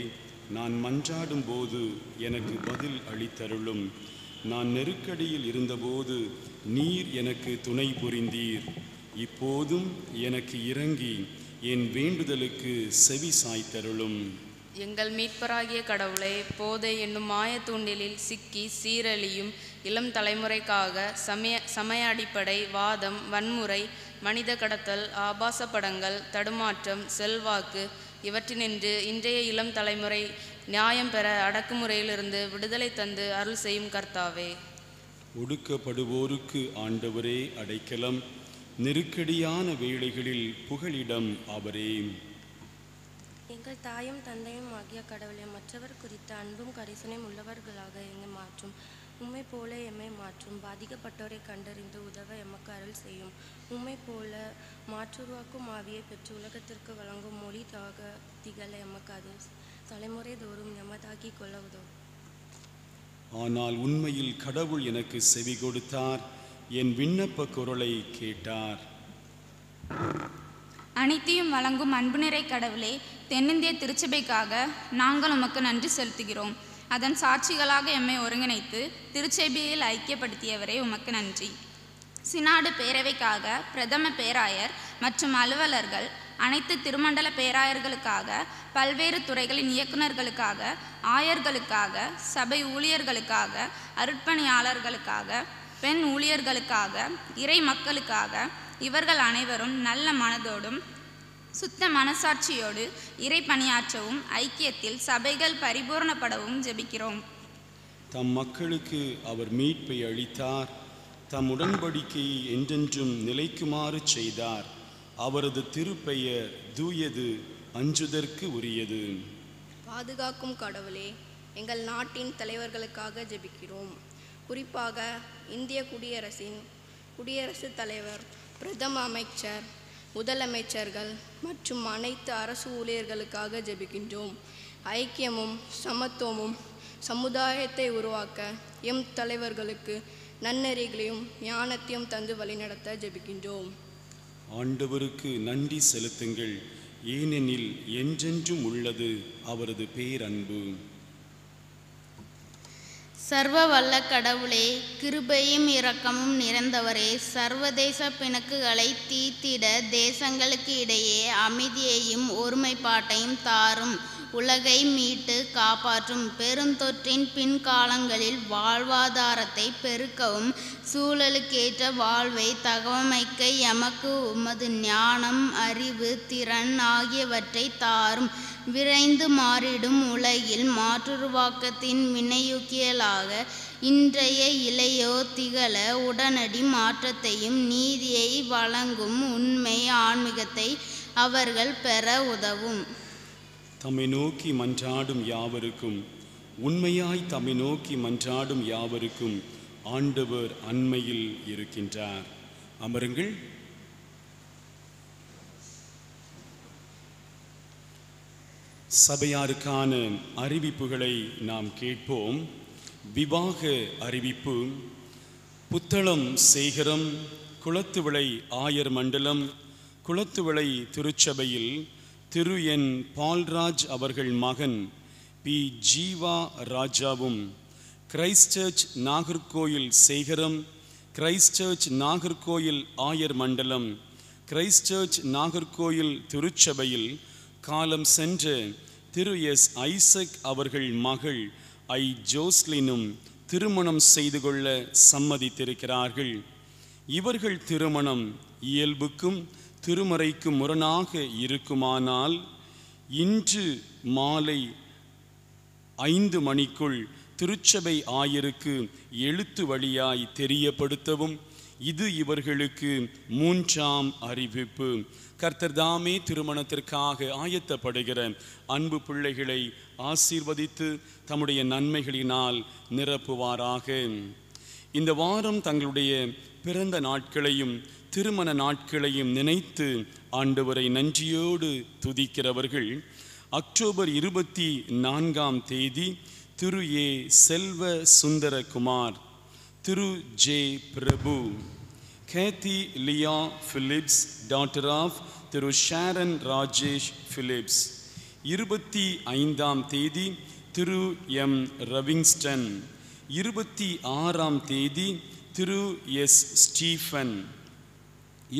Speaker 1: நான் மன்றாடும் போது எனக்கு பதில் அளித்தருளும். நான் நெருக்கடியில் இருந்தபோது நீர் எனக்கு துணை புரிந்தீர். இப்போதும் எனக்கு இறங்கி என் வேண்டுதலுக்கு செவி சாய்த்தருளும்.
Speaker 17: எங்கள் மீட்பராகிய கடவுளை, போதை என்னும் மாய தூண்டிலில் சிக்கி சீரழியும் இளம் தலைமுறைக்காக சமய அடிப்படை வாதம், வன்முறை, மனித கடத்தல், ஆபாச படங்கள், தடுமாற்றம், செல்வாக்கு இவற்றினின்று இன்றைய இளம் தலைமுறை நியாயம் பெற அடக்குமுறையிலிருந்து விடுதலை தந்து அருள் செய்யும் கர்த்தாவே.
Speaker 1: ஒடுக்கப்படுவோருக்கு ஆண்டவரே அடைக்கலம், நெருக்கடியான வேளைகளில் புகலிடம் அவரே.
Speaker 18: எங்கள் தாயும் தந்தையும் ஆகிய கடவுளை, மற்றவர் குறித்த அன்பும் கரிசனையும் உள்ளவர்களாக எங்களை மாற்றும். உம்மை போல எம்மை மாற்றும். பாதிக்கப்பட்டோரை கண்டறிந்து உதவ எமக்கு அருள் செய்யும். உம்மை போல மாற்றுருவாக்கும் ஆவியை பெற்று உலகத்திற்கு வழங்கும் மொழி தாக திகழ எமக்கு அது தலைமுறை தோறும் எமதாக்கி கொள்ள உதவும்.
Speaker 1: ஆனால் உண்மையில் கடவுள் எனக்கு செவி கொடுத்தார், என் விண்ணப்ப குரலை கேட்டார்.
Speaker 2: அனைத்தையும் வழங்கும் அன்பு நிறை கடவுளே, தென்னிந்திய திருச்சபைக்காக நாங்கள் உமக்கு நன்றி செலுத்துகிறோம். அதன் சாட்சிகளாக எம்மை ஒருங்கிணைத்து திருச்சபையில் ஐக்கியப்படுத்தியவரே உமக்கு நன்றி. சினாடு பேரவைக்காக பிரதம பேராயர் மற்றும் அலுவலர்கள், அனைத்து திருமண்டல பேராயர்களுக்காக, பல்வேறு துறைகளின் இயக்குநர்களுக்காக, ஆயர்களுக்காக, சபை ஊழியர்களுக்காக, அருட்பணியாளர்களுக்காக, பெண் ஊழியர்களுக்காக, இறை மக்களுக்காக, இவர்கள் அனைவரும் நல்ல மனதோடும் சுத்த மனசாட்சியோடு இறை பணியாற்றவும் ஐக்கியத்தில் சபைகள் பரிபூர்ணப்படவும் ஜெபிக்கிறோம்.
Speaker 1: தம் மக்களுக்கு அவர் மீட்பை அளித்தார், தம் உடன்படிக்கையை என்றென்றும் நிலைக்குமாறு செய்தார். அவரது திருப்பெயர் தூயது, அஞ்சுதற்கு உரியது.
Speaker 19: பாதுகாக்கும் கடவுளே, எங்கள் நாட்டின் தலைவர்களுக்காக ஜெபிக்கிறோம். குறிப்பாக இந்திய குடியரசின் குடியரசுத் தலைவர், பிரதம அமைச்சர், முதலமைச்சர்கள் மற்றும் அனைத்து அரசு ஊழியர்களுக்காக ஜெபிக்கின்றோம். ஐக்கியமும் சமத்துவமும் சமுதாயத்தை உருவாக்க எம் தலைவர்களுக்கு நன்னெறிகளையும் ஞானத்தையும் தந்து வழிநடத்த ஜெபிக்கின்றோம்.
Speaker 1: ஆண்டவருக்கு நன்றி செலுத்துங்கள், ஏனெனில் என்றென்றும் உள்ளது அவரது பேரன்பு.
Speaker 20: சர்வ வல்ல கடவுளே, கிருபையும் இரக்கமும் நிறைந்தவரே, சர்வதேச பிணக்குகளை தீர்த்திட தேசங்களுக்கு இடையே அமைதியையும் ஒருமைப்பாட்டையும் தாரும். உலகை மீட்டு காப்பாற்றும். பெருந்தொற்றின் பின்காலங்களில் வாழ்வாதாரத்தை பெருக்கவும் சூழலுக்கேற்ற வாழ்வை தகவமைக்க எமக்கு உமது ஞானம், அறிவு, திறன் ஆகியவற்றை தாரும். விரைந்து மாறிடும் உலகில் மாற்றுருவாக்கத்தின் வினையூக்கியலாக இன்றைய இளையோர் திகழ உடனடி மாற்றத்தையும் நீதியை வழங்கும் உண்மை ஆன்மீகத்தை அவர்கள் பெற உதவும்.
Speaker 1: தம்மை நோக்கி மன்றாடும் யாவருக்கும், உண்மையாய் தம்மை நோக்கி மன்றாடும் யாவருக்கும் ஆண்டவர் அண்மையில் இருக்கின்றார். அமருங்கள். சபையாருக்கான அறிவிப்புகளை நாம் கேட்போம். விவாக அறிவிப்பு. புத்தளம் சேகரம் குளத்துவிளை ஆயர் மண்டலம் குளத்துவிளை திருச்சபையில் திரு என் பால்ராஜ் அவர்கள் மகன் பி ஜீவா ராஜாவும், கிரைஸ்ட் சர்ச் நாகர்கோயில் சேகரம், கிரைஸ்ட் சர்ச் நாகர்கோயில் ஆயர் மண்டலம், கிரைஸ்ட் சர்ச் நாகர்கோயில் திருச்சபையில் காலம் சென்ற திரு எஸ் ஐசக் அவர்கள் மகள் ஐ ஜோஸ்லினும் திருமணம் செய்து கொள்ள சம்மதித்திருக்கிறார்கள். இவர்கள் திருமணம் இயல்புக்கும் திருமறைக்கும் முரணாக இருக்குமானால் இன்று மாலை 5 மணிக்குள் திருச்சபை ஆயருக்கு எழுத்து வழியாய் தெரியப்படுத்தவும். இது இவர்களுக்கு 3ஆம் அறிவிப்பு. கர்த்தர் தாமே திருமணத்திற்காக ஆயத்தப்படுகிற அன்பு பிள்ளைகளை ஆசீர்வதித்து தம்முடைய நன்மைகளினால் நிரப்புவாராக. இந்த வாரம் தங்களுடைய பிறந்த நாட்களையும் திருமண நாட்களையும் நினைத்து ஆண்டவரை நன்றியோடு துதிக்கிறவர்கள் அக்டோபர் 24ஆம் தேதி திரு ஏ செல்வ சுந்தரகுமார், திரு J Prabhu, Kathy Leah Phillips, daughter of திரு ஷாரன் ராஜேஷ் பிலிப்ஸ். 25ஆம் தேதி திரு எம் ரவிங்ஸ்டன். 26ஆம் தேதி திரு எஸ் ஸ்டீஃபன்.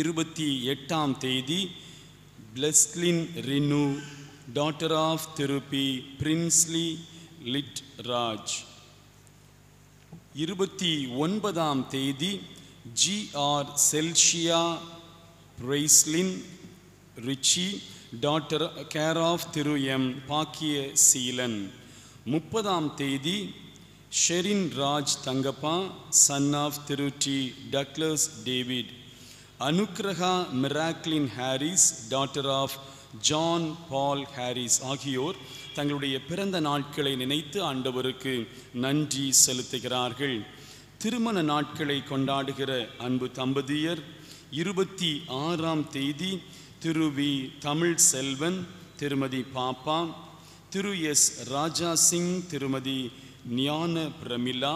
Speaker 1: 28ஆம் தேதி பிளஸ்லின் ரினு, டாக்டர் ஆஃப் திரு பி பிரின்ஸ்லி லிட் ராஜ். 29ஆம் தேதி G R Chelsea Bryslin Richie, daughter care of திரு எம் பாக்கிய சீலன். 30ஆம் தேதி ஷெரின் ராஜ் தங்கப்பா, சன் ஆஃப் திரு D Douglas David. Anugraha Miraclin Harris, daughter of John Paul Harris ஆகியோர் தங்களுடைய பிறந்த நாட்களை நினைத்து ஆண்டவருக்கு நன்றி செலுத்துகிறார்கள். திருமண நாட்களை கொண்டாடுகிற அன்பு தம்பதியர் 26ஆம் தேதி திரு வி தமிழ் செல்வன், திருமதி பாப்பா, திரு எஸ் ராஜா சிங், திருமதி ஞான பிரமிளா.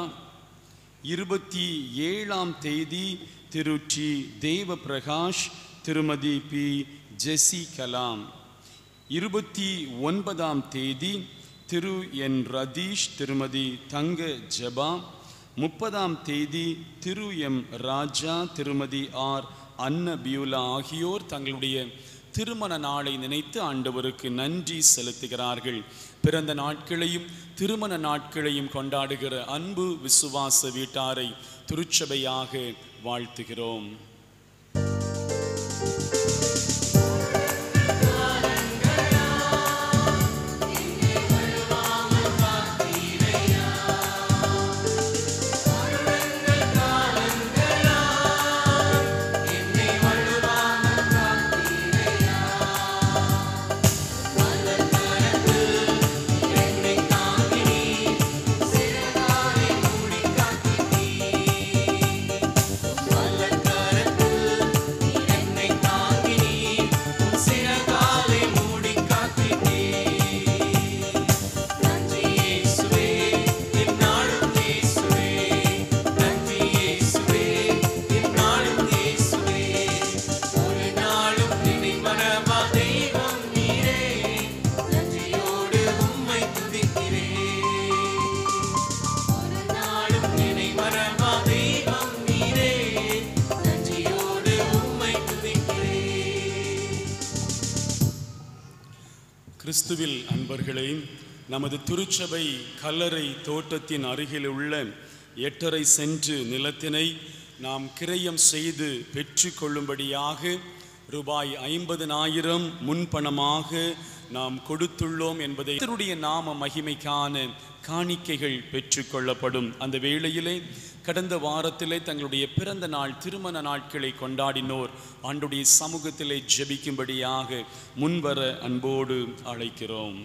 Speaker 1: 27ஆம் தேதி திரு டி தேவ பிரகாஷ், திருமதி பி ஜெசி கலாம். 29ஆம் தேதி திரு என் ரதீஷ், திருமதி தங்க ஜபா. 30ஆம் தேதி திரு எம் ராஜா, திருமதி ஆர் அன்னபியுலா ஆகியோர் தங்களுடைய திருமண நாளை நினைத்து ஆண்டவருக்கு நன்றி செலுத்துகிறார்கள். பிறந்த நாட்களையும் திருமண நாட்களையும் கொண்டாடுகிற அன்பு விசுவாச வீட்டாரை திருச்சபையாக வாழ்த்துகிறோம். கிறிஸ்துவில் அன்பர்களே, நமது திருச்சபை கல்லறை தோட்டத்தின் அருகில் உள்ள 8.5 சென்ட் நிலத்தினை நாம் கிரயம் செய்து பெற்று கொள்ளும்படியாக ரூபாய் 50,000 முன்பணமாக நாம் கொடுத்துள்ளோம் என்பதை கர்த்தருடைய நாம மகிமைக்கான காணிக்கைகள் பெற்றுக்கொள்ளப்படும். அந்த வேளையிலே கடந்த வாரத்திலே தங்களுடைய பிறந்த நாள் திருமண நாட்களை கொண்டாடினோர் ஆண்டுடைய சமூகத்திலே ஜெபிக்கும்படியாக முன்வர அன்போடு அழைக்கிறோம்.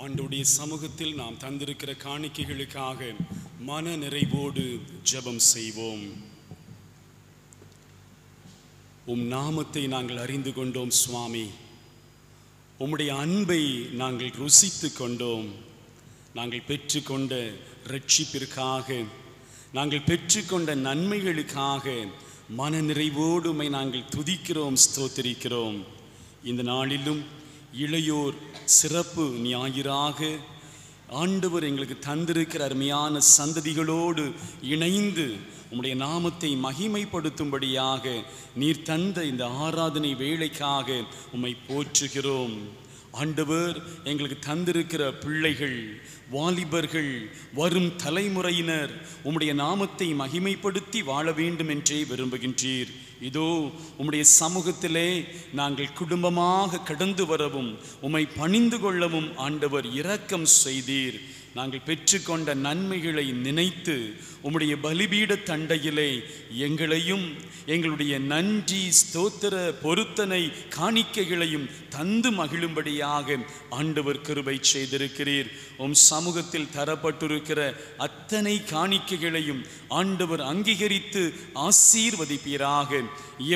Speaker 1: ஆண்டவருடைய சமூகத்தில் நாம் தந்திருக்கிற காணிக்கைகளுக்காக மன நிறைவோடு ஜெபம் செய்வோம். உம் நாமத்தை நாங்கள் அறிந்து கொண்டோம் சுவாமி. உம்முடைய அன்பை நாங்கள் ருசித்து கொண்டோம். நாங்கள் பெற்றுக்கொண்ட இரட்சிப்பிற்காக, நாங்கள் பெற்றுக்கொண்ட நன்மைகளுக்காக மன நிறைவோடு உம்மை நாங்கள் துதிக்கிறோம், ஸ்தோத்திரிக்கிறோம். இந்த நாளிலும் இளையோர் சிறப்பு ஞாயிறாக ஆண்டவர் எங்களுக்கு தந்திருக்கிற அருமையான சந்ததிகளோடு இணைந்து உம்முடைய நாமத்தை மகிமைப்படுத்தும்படியாக நீர் தந்த இந்த ஆராதனை வேளைக்காக உம்மை போற்றுகிறோம். ஆண்டவர் எங்களுக்கு தந்திருக்கிற பிள்ளைகள், வாலிபர்கள், வரும் தலைமுறையினர் உம்முடைய நாமத்தை மகிமைப்படுத்தி வாழ வேண்டும் என்றே விரும்புகின்றீர். இதோ உம்முடைய சமூகத்திலே நாங்கள் குடும்பமாக கடந்து வரவும் உம்மை பணிந்து கொள்ளவும் ஆண்டவர் இரக்கம் செய்தீர். நாங்கள் பெற்றுக்கொண்ட நன்மைகளை நினைத்து உம்முடைய பலிபீட தண்டையிலே எங்களையும் எங்களுடைய நன்றி, ஸ்தோத்திர, பொருத்தனை காணிக்கைகளையும் தந்து மகிழும்படியாக ஆண்டவர் கிருபை செய்திருக்கிறீர். உம் சமூகத்தில் தரப்பட்டிருக்கிற அத்தனை காணிக்கைகளையும் ஆண்டவர் அங்கீகரித்து ஆசீர்வதிப்பீராக.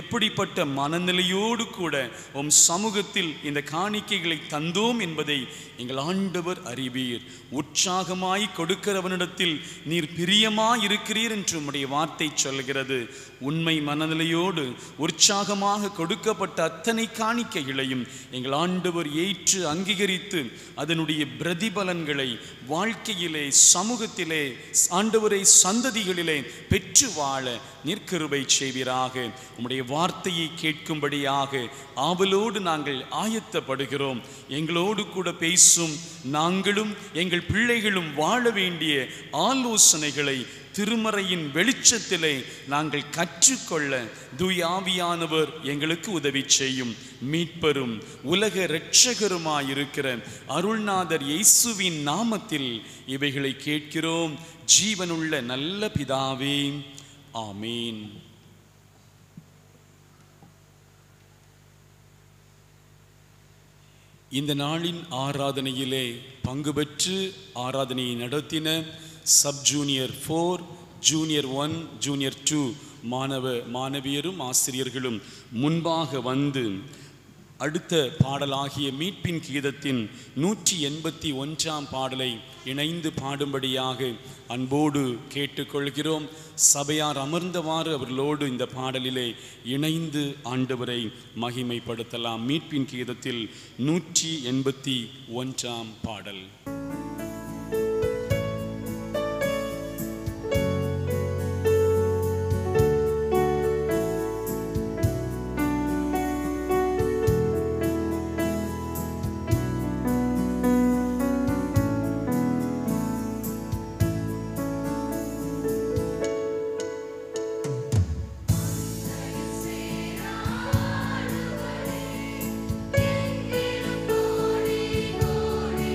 Speaker 1: எப்படிப்பட்ட மனநிலையோடு கூட உம் சமூகத்தில் இந்த காணிக்கைகளை தந்தோம் என்பதை எங்கள் ஆண்டவர் அறிவீர். உற்சாகமாய் கொடுக்கிறவனிடத்தில் நீர் பிரியமாய் இருக்கிறீர் என்று உம்முடைய வார்த்தை சொல்கிறது. உண்மை மனநிலையோடு உற்சாகமாக கொடுக்கப்பட்ட அத்தனை காணிக்கைகளையும் எங்கள் ஆண்டவர் ஏற்று அங்கீகரித்து அதனுடைய பிரதிபலன்களை வாழ்க்கையிலே, சமூகத்திலே, ஆண்டவரை சந்ததிகளிலே பெற்று வாழ நிற்கிருபை செய்வீராக. உம்முடைய வார்த்தையை கேட்கும்படியாக ஆவலோடு நாங்கள் ஆயத்தப்படுகிறோம். எங்களோடு கூட பேசும் நாங்களும் எங்கள் பிள்ளைகளும் வாழ வேண்டிய ஆலோசனைகளை திருமறையின் வெளிச்சத்திலே நாங்கள் கற்றுக்கொள்ள தூய ஆவியானவர் எங்களுக்கு உதவி செய்யும். மீட்பரும் உலக இரட்சகருமாயிருக்கிற அருள்நாதர் இயேசுவின் நாமத்தில் இவைகளை கேட்கிறோம் ஜீவனுள்ள நல்ல பிதாவே, ஆமீன். இந்த நாளின் ஆராதனையிலே பங்கு பெற்று ஆராதனையை நடத்தின சப் ஜூனியர் 4, ஜூனியர் 1, ஜூனியர் 2 மாணவியரும் ஆசிரியர்களும் முன்பாக வந்து அடுத்த பாடலாகிய மீட்பின் கீதத்தின் 181ஆம் பாடலை இணைந்து பாடும்படியாக அன்போடு கேட்டுக்கொள்கிறோம். சபையார் அமர்ந்தவாறு அவர்களோடு இந்த பாடலிலே இணைந்து ஆண்டவரை மகிமைப்படுத்தலாம். மீட்பின் கீதத்தில் 181ஆம் பாடல்.
Speaker 21: கோடி கோடி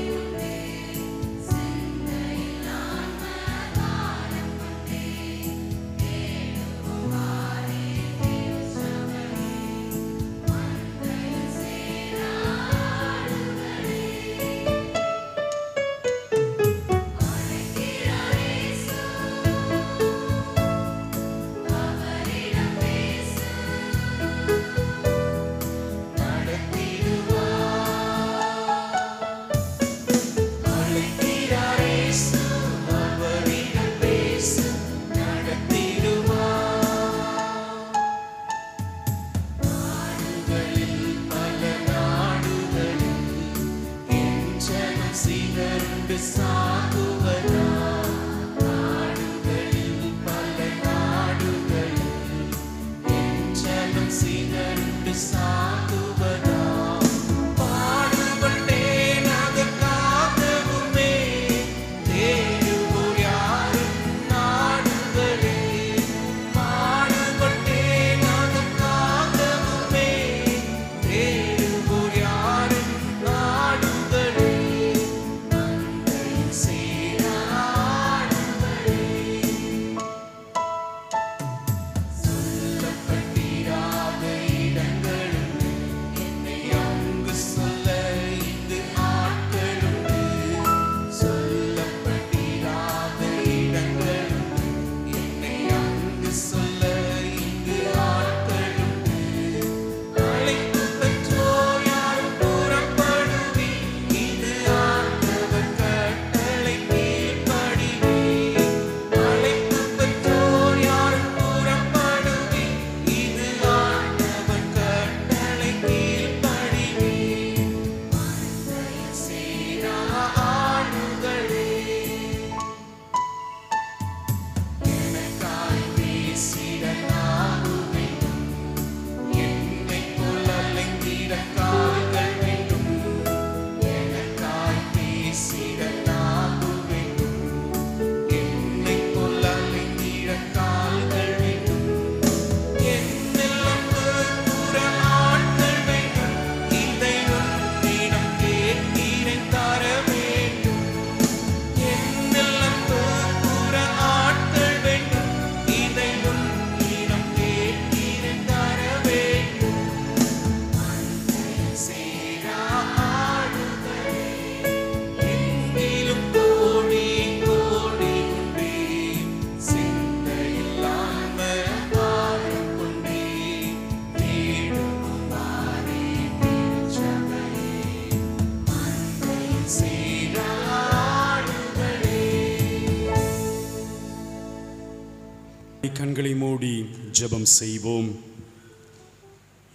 Speaker 1: கண்களை மூடி ஜெபம் செய்வோம்.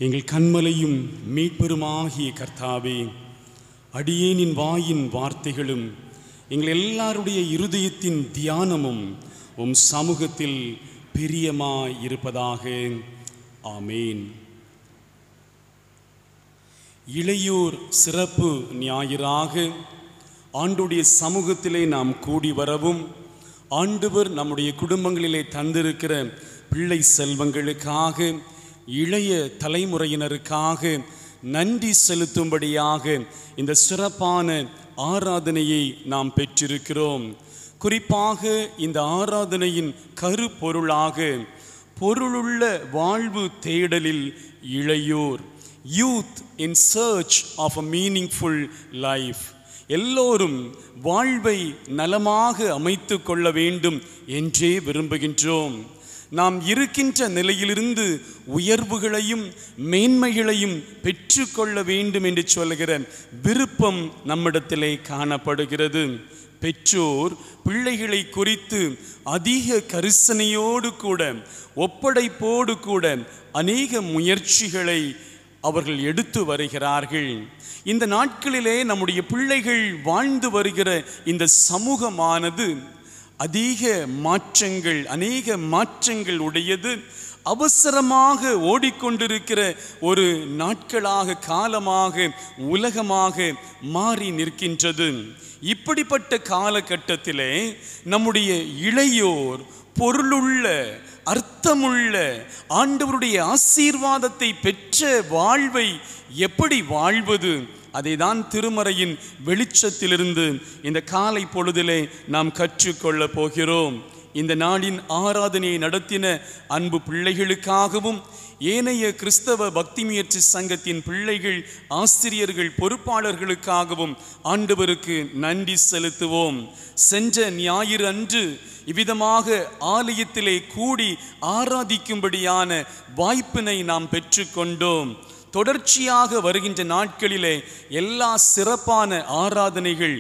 Speaker 1: எங்கள் கண்மலையும் மீட்பெருமாகிய கர்த்தாவே, அடியேனின் வாயின் வார்த்தைகளும் எங்கள் எல்லாருடைய இருதயத்தின் தியானமும் உம் சமூகத்தில் பிரியமாயிருப்பதாக. ஆமேன். இளையோர் சிறப்பு ஞாயிறாக ஆண்டுடைய சமூகத்திலே நாம் கூடி வரவும், ஆண்டவர் நம்முடைய குடும்பங்களிலே தந்திருக்கிற பிள்ளை செல்வங்களுக்காக, இளைய தலைமுறையினருக்காக நன்றி செலுத்தும்படியாக இந்த சிறப்பான ஆராதனையை நாம் பெற்றிருக்கிறோம். குறிப்பாக இந்த ஆராதனையின் கருப்பொருளாக பொருளுள்ள வாழ்வு தேடலில் இளையோர், youth in search of a meaningful life, எல்லோரும் வாழ்வை நலமாக அமைத்து கொள்ள வேண்டும் என்றே விரும்புகின்றோம். நாம் இருக்கின்ற நிலையிலிருந்து உயர்வுகளையும் மேன்மைகளையும் பெற்றுக்கொள்ள வேண்டும் என்று சொல்கிற விருப்பம் நம்மிடத்திலே காணப்படுகிறது. பெற்றோர் பிள்ளைகளை குறித்து அதிக கரிசனையோடு கூட ஒப்படைப்போடு கூட அநேக முயற்சிகளை அவர்கள் எடுத்து வருகிறார்கள். இந்த நாட்களிலே நம்முடைய பிள்ளைகள் வாழ்ந்து வருகிற இந்த சமூகமானது அநேக மாற்றங்கள் உடையது. அவசரமாக ஓடிக்கொண்டிருக்கிற ஒரு நாட்களாக, காலமாக, உலகமாக மாறி நிற்கின்றது. இப்படிப்பட்ட காலகட்டத்திலே நம்முடைய இளையோர் பொருளுள்ள, அர்த்தமுள்ள, ஆண்டவருடைய ஆசீர்வாதத்தை பெற்ற வாழ்வை எப்படி வாழ்வது, அதை தான் திருமறையின் வெளிச்சத்திலிருந்து இந்த காலை பொழுதிலே நாம் கற்றுக்கொள்ள போகிறோம். இந்த நாளின் ஆராதனையை நடத்தின அன்பு பிள்ளைகளுக்காகவும், ஏனைய கிறிஸ்தவ பக்தி முயற்சி சங்கத்தின் பிள்ளைகள், ஆசிரியர்கள், பொறுப்பாளர்களுக்காகவும் ஆண்டவருக்கு நன்றி செலுத்துவோம். சென்ற ஞாயிறு அன்று இவ்விதமாக ஆலயத்திலே கூடி ஆராதிக்கும்படியான வாய்ப்பினை நாம் பெற்றுக்கொண்டோம். தொடர்ச்சியாக வருகின்ற நாட்களிலே எல்லா சிறப்பான ஆராதனைகள்,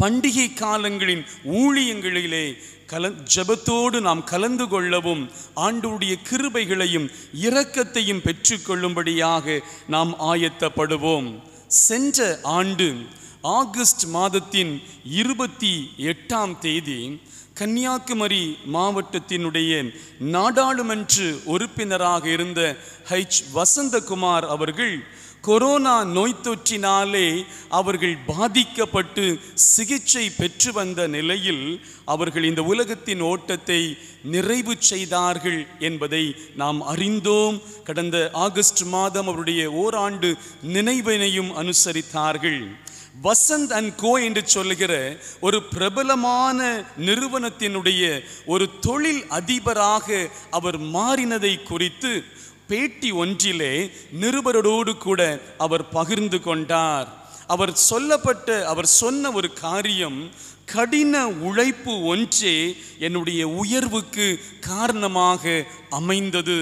Speaker 1: பண்டிகை காலங்களின் ஊழியங்களிலே ஜெபத்தோடு நாம் கலந்து கொள்ளவும், ஆண்டவருடைய கிருபைகளையும் இரக்கத்தையும் பெற்றுக்கொள்ளும்படியாக நாம் ஆயத்தப்படுவோம். சென்ற ஆண்டு ஆகஸ்ட் மாதத்தின் 28ஆம் தேதி கன்னியாகுமரி மாவட்டத்தினுடைய நாடாளுமன்ற உறுப்பினராக இருந்த வசந்தகுமார் அவர்கள் கொரோனா நோய் தொற்றினாலே அவர்கள் பாதிக்கப்பட்டு சிகிச்சை பெற்று வந்த நிலையில் அவர்கள் இந்த உலகத்தின் ஓட்டத்தை நிறைவு செய்தார்கள் என்பதை நாம் அறிந்தோம். கடந்த ஆகஸ்ட் மாதம் அவருடைய ஓராண்டு நினைவினையும் அனுசரித்தார்கள். வசந்த் அண்ட் கோ என்று சொல்லுகிற ஒரு பிரபலமான நிறுவனத்தினுடைய ஒரு தொழில் அதிபராக அவர் மாறினதை குறித்து பேட்டி ஒன்றிலே நிருபரோடு கூட அவர் பகிர்ந்து கொண்டார். அவர் சொன்ன ஒரு காரியம், கடின உழைப்பு ஒன்றே என்னுடைய உயர்வுக்கு காரணமாக அமைந்தது.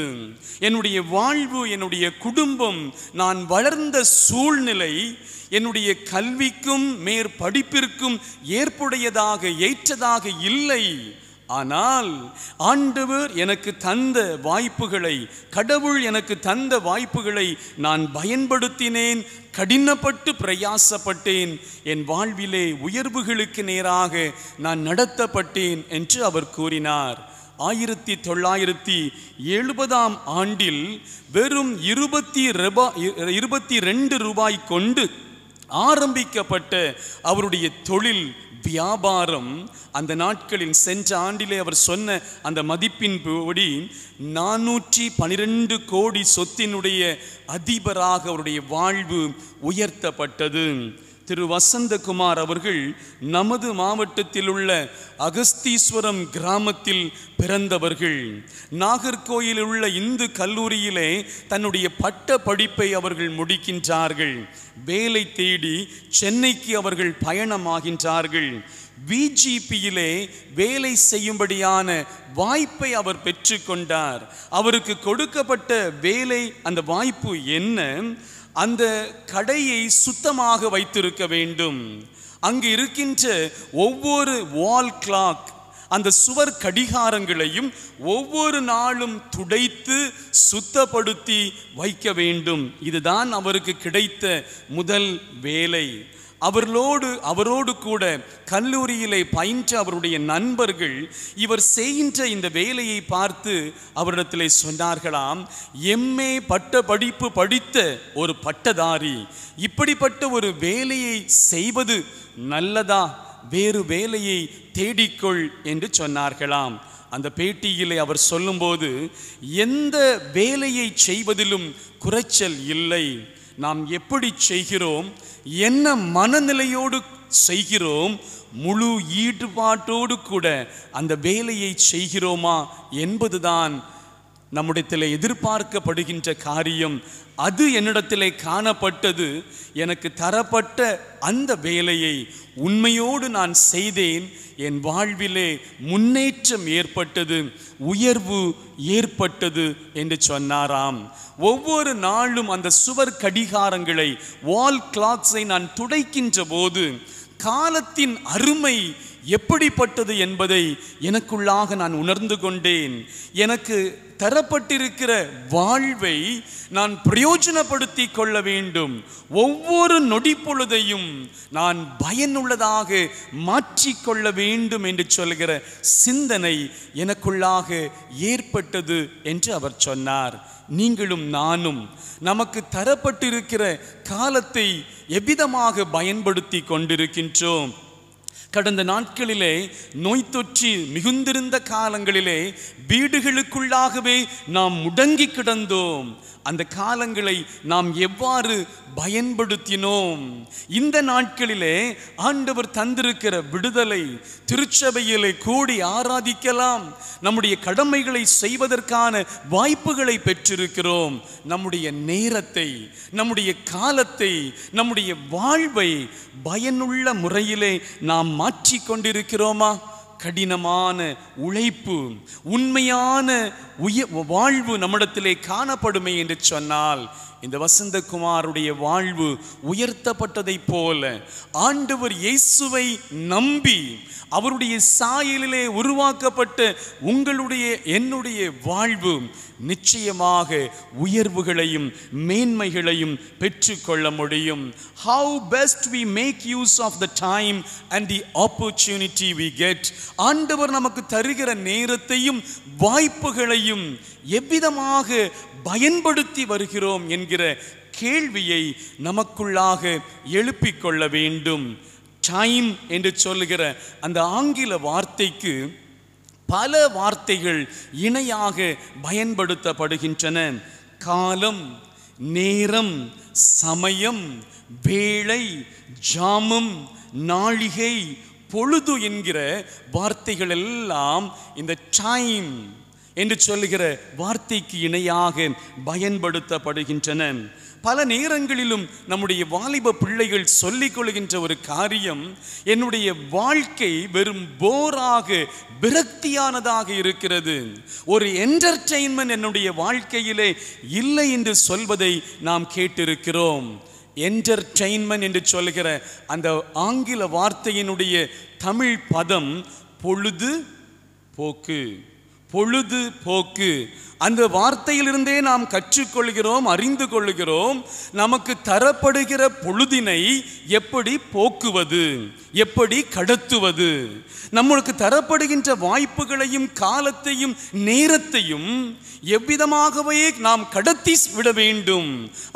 Speaker 1: என்னுடைய வாழ்வு, என்னுடைய குடும்பம், நான் வளர்ந்த சூழ்நிலை என்னுடைய கல்விக்கும் மேற்படிப்பிற்கும் ஏற்றதாக இல்லை. ஆனால் ஆண்டவர் எனக்கு தந்த வாய்ப்புகளை, கடவுள் எனக்கு தந்த வாய்ப்புகளை நான் பயன்படுத்தினேன், கடினப்பட்டு பிரயாசப்பட்டேன், என் வாழ்விலே உயர்வுகளுக்கு நேராக நான் நடத்தப்பட்டேன் என்று அவர் கூறினார். 1970ஆம் ஆண்டில் வெறும் 22 ரூபாய் கொண்டு ஆரம்பிக்கப்பட்ட அவருடைய தொழில் வியாபாரம் அந்த நாட்களில் சென்ற ஆண்டிலே அவர் சொன்ன அந்த மதிப்பின் படி 412 கோடி சொத்தினுடைய அதிபராக அவருடைய வாழ்வு உயர்த்தப்பட்டது. திரு வசந்தகுமார் அவர்கள் நமது மாவட்டத்தில் உள்ள அகஸ்தீஸ்வரம் கிராமத்தில் பிறந்தவர்கள். நாகர்கோயிலில் உள்ள இந்து கல்லூரியிலே தன்னுடைய பட்ட படிப்பை அவர்கள் முடிக்கின்றார்கள். வேலை தேடி சென்னைக்கு அவர்கள் பயணமாகின்றார்கள். விஜிபியிலே வேலை செய்யும்படியான வாய்ப்பை அவர் பெற்றுக்கொண்டார். அவருக்கு கொடுக்கப்பட்ட வேலை, அந்த வாய்ப்பு என்ன? அந்த கடையை சுத்தமாக வைத்திருக்க வேண்டும். அங்கு இருக்கின்ற ஒவ்வொரு வால் கிளாக், அந்த சுவர் கடிகாரங்களையும் ஒவ்வொரு நாளும் துடைத்து சுத்தப்படுத்தி வைக்க வேண்டும். இதுதான் அவருக்கு கிடைத்த முதல் வேலை. அவரோடு கூட கல்லூரியிலே பயின்ற அவருடைய நண்பர்கள் இவர் செய்கின்ற இந்த வேலையை பார்த்து அவரிடத்திலே சொன்னார்களாம், எம்ஏ பட்ட படிப்பு படித்த ஒரு பட்டதாரி இப்படிப்பட்ட ஒரு வேலையை செய்வது நல்லதா? வேறு வேலையை தேடிக்கொள் என்று சொன்னார்களாம். அந்த பேட்டியிலே அவர் சொல்லும்போது, எந்த வேலையை செய்வதிலும் குறைச்சல் இல்லை. நாம் எப்படி செய்கிறோம், என்ன மனநிலையோடு செய்கிறோம், முழு ஈடுபாட்டோடு கூட அந்த வேலையை செய்கிறோமா என்பதுதான் நம்மிடத்தில் எதிர்பார்க்கப்படுகின்ற காரியம். அது என்னிடத்திலே காணப்பட்டது. எனக்கு தரப்பட்ட அந்த வேலையை உண்மையோடு நான் செய்தேன். என் வாழ்விலே முன்னேற்றம் ஏற்பட்டது, உயர்வு ஏற்பட்டது என்று சொன்னாராம். ஒவ்வொரு நாளும் அந்த சுவர் கடிகாரங்களை, வால் கிளாக்ஸை நான் துடைக்கின்ற போது காலத்தின் அருமை எப்படிப்பட்டது என்பதை எனக்குள்ளாக நான் உணர்ந்து கொண்டேன். எனக்கு தரப்பட்டிருக்கிற வாழ்வை நான் பிரயோஜனப்படுத்தி கொள்ள வேண்டும். ஒவ்வொரு நொடி பொழுதையும் நான் பயனுள்ளதாக மாற்றிக்கொள்ள வேண்டும் என்று சொல்கிற சிந்தனை எனக்குள்ளாக ஏற்பட்டது என்று அவர் சொன்னார். நீங்களும் நானும் நமக்கு தரப்பட்டிருக்கிற காலத்தை எவ்விதமாக பயன்படுத்தி கொண்டிருக்கின்றோம்? கடந்த நாட்களிலே நோய் தொற்று மிகுந்திருந்த காலங்களிலே வீடுகளுக்குள்ளாகவே நாம் முடங்கி கிடந்தோம். அந்த காலங்களை நாம் எவ்வாறு பயன்படுத்தினோம்? இந்த நாட்களிலே ஆண்டவர் தந்திருக்கிற விடுதலை, திருச்சபையிலே கூடி ஆராதிக்கலாம், நம்முடைய கடமைகளை செய்வதற்கான வாய்ப்புகளை பெற்றிருக்கிறோம். நம்முடைய நேரத்தை, நம்முடைய காலத்தை, நம்முடைய வாழ்வை பயனுள்ள முறையிலே நாம் மாற்றிக்கொண்டிருக்கிறோமா? கடினமான உழைப்பு, உண்மையான வாழ்வு நம்மிடத்திலே காணப்படுமே என்று சொன்னால், இந்த வசந்தகுமாருடைய வாழ்வு உயர்த்தப்பட்டதைப் போல ஆண்டவர் இயேசுவை நம்பி அவருடைய சாயலிலே உருவாக்கப்பட்ட உங்களுடைய என்னுடைய வாழ்வு நிச்சயமாக உயர்வுகளையும் மேன்மைகளையும் பெற்றுக்கொள்ள முடியும். How best we make use of the time and the opportunity we get. ஆண்டவர் நமக்கு தருகிற நேரத்தையும் வாய்ப்புகளையும் எவ்விதமாக பயன்படுத்தி வருகிறோம் என்கிற கேள்வியை நமக்குள்ளாக எழுப்பிக் கொள்ள வேண்டும். டைம் என்று சொல்லுகிற அந்த ஆங்கில வார்த்தைக்கு பல வார்த்தைகள் இணையாக பயன்படுத்தப்படுகின்றன. காலம், நேரம், சமயம், வேளை, ஜாமம், நாழிகை, பொழுது என்கிற வார்த்தைகள் எல்லாம் இந்த டைம் என்று சொல்லுகிற வார்த்தைக்கு இணையாக பயன்படுத்தப்படுகின்றன. பல நேரங்களிலும் நம்முடைய வாலிப பிள்ளைகள் சொல்லிக் கொள்கின்ற ஒரு காரியம், என்னுடைய வாழ்க்கை வெறும் போராக, விரக்தியானதாக இருக்கிறது, ஒரு என்டர்டெயின்மெண்ட் என்னுடைய வாழ்க்கையிலே இல்லை என்று சொல்வதை நாம் கேட்டிருக்கிறோம். என்டர்டெயின்மெண்ட் என்று சொல்கிற அந்த ஆங்கில வார்த்தையினுடைய தமிழ் பதம் பொழுது போக்கு. பொழுது போக்கு அந்த வார்த்தையிலிருந்தே நாம் கற்றுக்கொள்கிறோம், அறிந்து கொள்கிறோம். நமக்கு தரப்படுகிற பொழுதினை எப்படி போக்குவது, எப்படி கடத்துவது, நம்மளுக்கு தரப்படுகின்ற வாய்ப்புகளையும் காலத்தையும் நேரத்தையும் எவ்விதமாகவே நாம் கடத்தி விட வேண்டும்,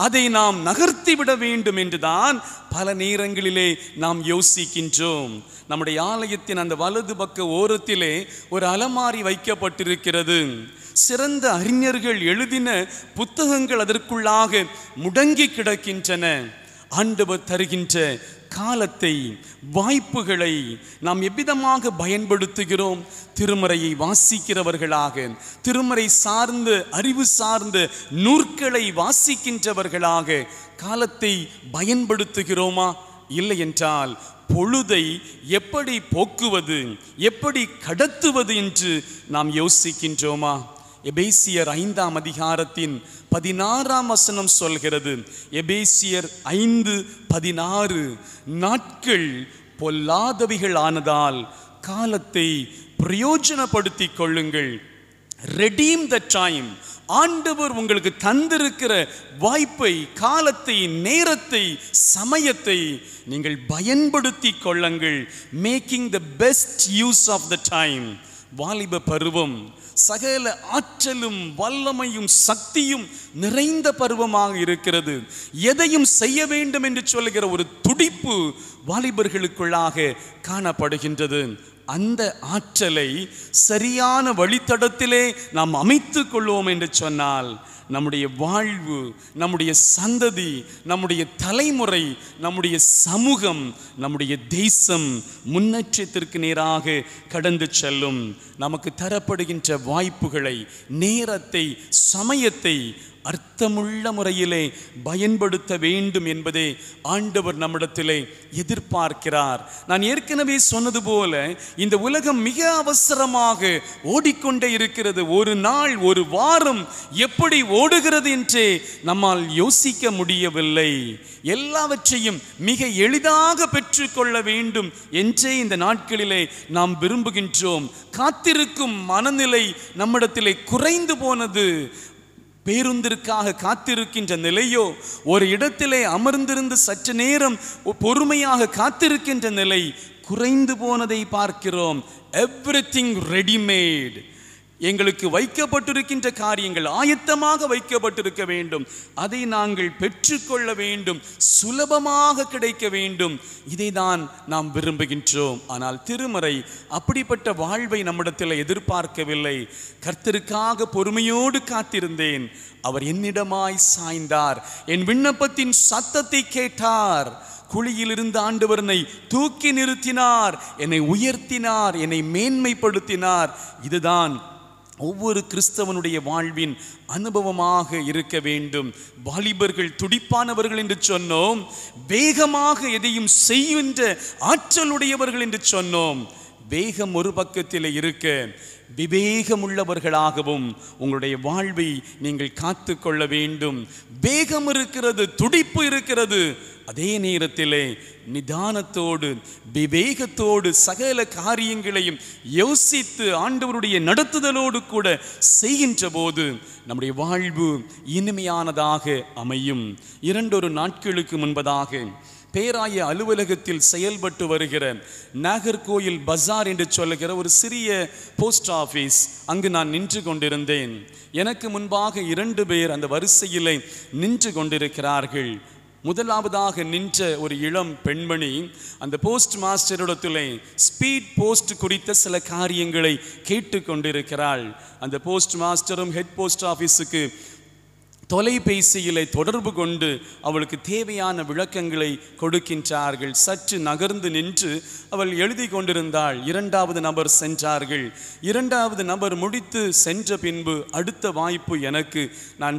Speaker 1: அதை நாம் நகர்த்தி விட வேண்டும் என்றுதான் பல நேரங்களிலே நாம் யோசிக்கின்றோம். நம்முடைய ஆலயத்தின் அந்த வலது பக்க ஓரத்திலே ஒரு அலமாரி வைக்கப்பட்டிருக்கிறது. சிறந்த அறிஞர்கள் எழுதின புத்தகங்கள் அதற்குள்ளாக முடங்கி கிடக்கின்றன. ஆண்டவர் தருகின்ற காலத்தை, வாய்ப்புகளை நாம் எவ்விதமாக பயன்படுத்துகிறோம்? திருமறையை வாசிக்கிறவர்களாக, திருமறை சார்ந்த, அறிவு சார்ந்த நூற்களை வாசிக்கின்றவர்களாக காலத்தை பயன்படுத்துகிறோமா? இல்லை என்றால் பொழுதை எப்படி போக்குவது, எப்படி கடத்துவது என்று நாம் யோசிக்கின்றோமா? எபேசியர் 5ஆம் அதிகாரத்தின் 16ஆம் வசனம் சொல்கிறது. எபேசியர் 5:16, நாட்கள் பொல்லாதவைகள் ஆனதால் காலத்தை பிரயோஜனப்படுத்திக் கொள்ளுங்கள். Redeem the time. ஆண்டவர் உங்களுக்கு தந்திருக்கிற வாய்ப்பை, காலத்தை, நேரத்தை, சமயத்தை நீங்கள் பயன்படுத்திக் கொள்ளுங்கள். Making the best use of the time. வாலிப பருவம் சகல ஆற்றலும் வல்லமையும் சக்தியும் நிறைந்த பருவமாக இருக்கிறது. எதையும் செய்ய வேண்டும் என்று சொல்லுகிற ஒரு துடிப்பு வாலிபர்களுக்குள்ளாக காணப்படுகின்றது. அந்த ஆற்றலை சரியான வழித்தடத்திலே நாம் அமைத்து கொள்வோம் என்று சொன்னால் நம்முடைய வாழ்வு, நம்முடைய சந்ததி, நம்முடைய தலைமுறை, நம்முடைய சமூகம், நம்முடைய தேசம் முன்னேற்றத்திற்கு நேராக கடந்து செல்லும். நமக்கு தரப்படுகின்ற வாய்ப்புகளை, நேரத்தை, சமயத்தை அர்த்தமுள்ள முறையிலே பயன்படுத்த வேண்டும் என்பதே ஆண்டவர் நம்மிடத்திலே எதிர்பார்க்கிறார். நான் ஏற்கனவே சொன்னது போல இந்த உலகம் மிக அவசரமாக ஓடிக்கொண்டே இருக்கிறது. ஒரு நாள், ஒரு வாரம் எப்படி ஓடுகிறது என்றே நம்மால் யோசிக்க முடியவில்லை. எல்லாவற்றையும் மிக எளிதாக பெற்றுக்கொள்ள வேண்டும் என்றே இந்த நாட்களிலே நாம் விரும்புகின்றோம். காத்திருக்கும் மனநிலை நம்மிடத்திலே குறைந்து போனது. பேருந்திற்காக காத்திருக்கின்ற நிலையோ, ஒரு இடத்திலே அமர்ந்திருந்து சற்று நேரம் பொறுமையாக காத்திருக்கின்ற நிலை குறைந்து போனதை பார்க்கிறோம். Everything readymade. எங்களுக்கு வைக்கப்பட்டிருக்கின்ற காரியங்கள் ஆயத்தமாக வைக்கப்பட்டிருக்க வேண்டும். அதை நாங்கள் பெற்றுக்கொள்ள வேண்டும், சுலபமாக கிடைக்க வேண்டும். இதை தான் நாம் விரும்புகின்றோம். ஆனால் திருமறை அப்படிப்பட்ட வாழ்வை நம்மிடத்தில் எதிர்பார்க்கவில்லை. கர்த்தருக்காக பொறுமையோடு காத்திருந்தேன், அவர் என்னிடமாய் சாய்ந்தார், என் விண்ணப்பத்தின் சத்தத்தை கேட்டார். குழியிலிருந்து ஆண்டவர் என்னை தூக்கி நிறுத்தினார், என்னை உயர்த்தினார், என்னை மேன்மைப்படுத்தினார். இதுதான் ஒவ்வொரு கிறிஸ்தவனுடைய வாழ்வின் அனுபவமாக இருக்க வேண்டும். வாலிபர்கள் துடிப்பானவர்கள் என்று சொன்னோம், வேகமாக எதையும் செய்கின்ற ஆற்றலுடையவர்கள் என்று சொன்னோம். வேகம் ஒரு பக்கத்தில் இருக்க, விவேகமுள்ளவர்களாகவும் உங்களுடைய வாழ்வை நீங்கள் காத்து கொள்ள வேண்டும். வேகம் இருக்கிறது, துடிப்பு இருக்கிறது, அதே நேரத்திலே நிதானத்தோடு விவேகத்தோடு சகல காரியங்களையும் யோசித்து ஆண்டவருடைய நடத்துதலோடு கூட செய்கின்ற போது நம்முடைய வாழ்வு இனிமையானதாக அமையும். 2 நாட்களுக்கு முன்பதாக பேராய அலுவலகத்தில் செயல்பட்டு வருகிற நாகர்கோயில் பஜார் என்று சொல்லுகிற ஒரு சிறிய போஸ்ட் ஆஃபீஸ், அங்கு நான் நின்று கொண்டிருந்தேன். எனக்கு முன்பாக 2 பேர் அந்த வரிசையிலே நின்று கொண்டிருக்கிறார்கள். முதலாவதாக நின்ற ஒரு இளம் பெண்மணி அந்த போஸ்ட் மாஸ்டரிடத்திலே ஸ்பீட் போஸ்ட் குறித்த சில காரியங்களை கேட்டு கொண்டிருக்கிறாள். அந்த போஸ்ட் மாஸ்டரும் ஹெட் போஸ்ட் ஆஃபீஸுக்கு தொலைபேசியிலே தொடர்பு கொண்டு அவளுக்கு தேவையான விளக்கங்களை கொடுக்கின்றார்கள். சற்று நகர்ந்து நின்று அவள் எழுதி கொண்டிருந்தாள். 2வது நபர் சென்றார்கள். 2வது நபர் முடித்து சென்ற பின்பு அடுத்த வாய்ப்பு எனக்கு. நான்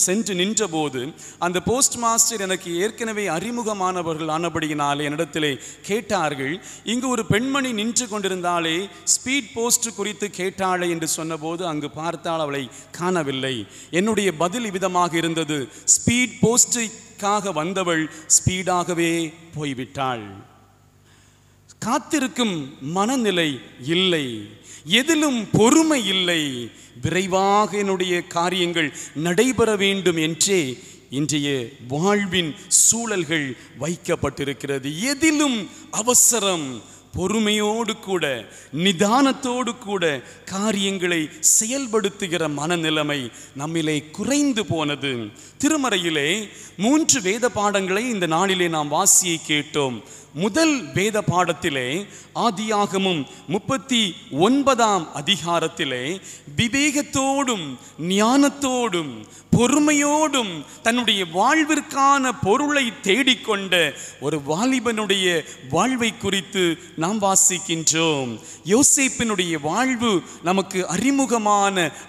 Speaker 1: சென்று நின்றபோது அந்த போஸ்ட் மாஸ்டர் எனக்கு ஏற்கனவே அறிமுகமானவர்கள் ஆனபடியினாலே என்னிடத்திலே கேட்டார்கள், இங்கு ஒரு பெண்மணி நின்று கொண்டிருந்தாலே ஸ்பீட் போஸ்ட் குறித்து கேட்டாளே என்று சொன்னபோது அங்கு பார்த்தால் அவளை காணவில்லை. என்னுடைய பதில் விதமாக இருந்தது, ஸ்பீட் போஸ்டுக்காக வந்தவள் ஸ்பீடாகவே போய்விட்டாள். காத்திருக்கும் மனநிலை இல்லை, எதிலும் பொறுமை இல்லை. விரைவாக என்னுடைய காரியங்கள் நடைபெற வேண்டும் என்றே இன்றைய வாழ்வின் சூழல்கள் வைக்கப்பட்டிருக்கிறது. எதிலும் அவசரம். பொறுமையோடு கூட நிதானத்தோடு கூட காரியங்களை செயல்படுத்துகிற மனநிலைமை நம்மிலே குறைந்து போனது. திருமறையிலே 3 வேத பாடங்களை இந்த நாளிலே நாம் வாசியை கேட்டோம். முதல் வேத பாடத்திலே ஆதியாகமம் 39ஆம் அதிகாரத்திலே விவேகத்தோடும் ஞானத்தோடும் பொறுமையோடும் தன்னுடைய வாழ்விற்கான பொருளை தேடிக்கொண்ட ஒரு வாலிபனுடைய வாழ்வை குறித்து நாம் வாசிக்கின்றோம். யோசேப்பினுடைய வாழ்வு நமக்கு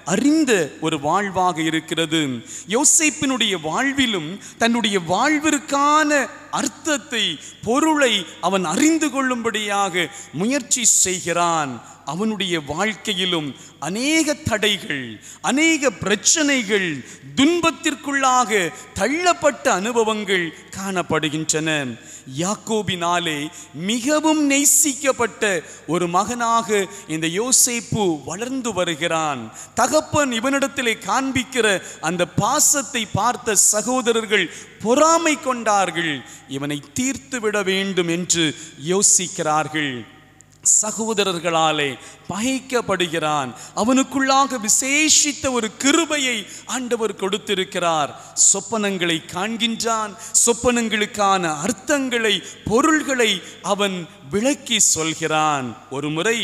Speaker 1: அறிந்த ஒரு வாழ்வாக இருக்கிறது. யோசேப்பினுடைய வாழ்விலும் தன்னுடைய வாழ்விற்கான அர்த்தத்தை, பொருளை அவன் அறிந்து கொள்ளும்படியாக முயற்சி செய்கிறான். அவனுடைய வாழ்க்கையிலும் அநேக தடைகள், அநேக பிரச்சனைகள், துன்பத்திற்குள்ளாக தள்ளப்பட்ட அனுபவங்கள் காணப்படுகின்றன. யாக்கோபினாலே மிகவும் நேசிக்கப்பட்ட ஒரு மகனாக இந்த யோசேப்பு வளர்ந்து வருகிறான். தகப்பன் இவனிடத்திலே காண்பிக்கிற அந்த பாசத்தை பார்த்த சகோதரர்கள் பொறாமை கொண்டார்கள். இவனை தீர்த்து விட வேண்டும் என்று யோசிக்கிறார்கள். சகோதரர்களாலே பகைக்கப்படுகிறான். அவனுக்குள்ளாக விசேஷித்த ஒரு கிருபையை ஆண்டவர் கொடுத்திருக்கிறார். சொப்பனங்களை காண்கின்றான். சொப்பனங்களுக்கான அர்த்தங்களை, பொருள்களை அவன் விளக்கி சொல்கிறான். ஒரு முறை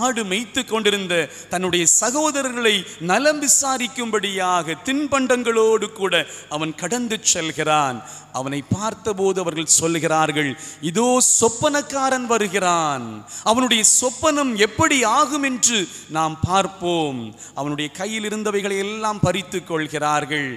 Speaker 1: ஆடு மேய்த்து கொண்டிருந்த தன்னுடைய சகோதரர்களை நலம் விசாரிக்கும்படியாக தின்பண்டங்களோடு கூட அவன் கடந்து செல்கிறான். அவனை பார்த்தபோது அவர்கள் சொல்கிறார்கள், இதோ சொப்பனக்காரன் வருகிறான், அவனுடைய சொப்பனம் எப்படி ஆகும் என்று நாம் பார்ப்போம். அவனுடைய கையில் இருந்தவைகளை எல்லாம் பறித்து கொள்கிறார்கள்.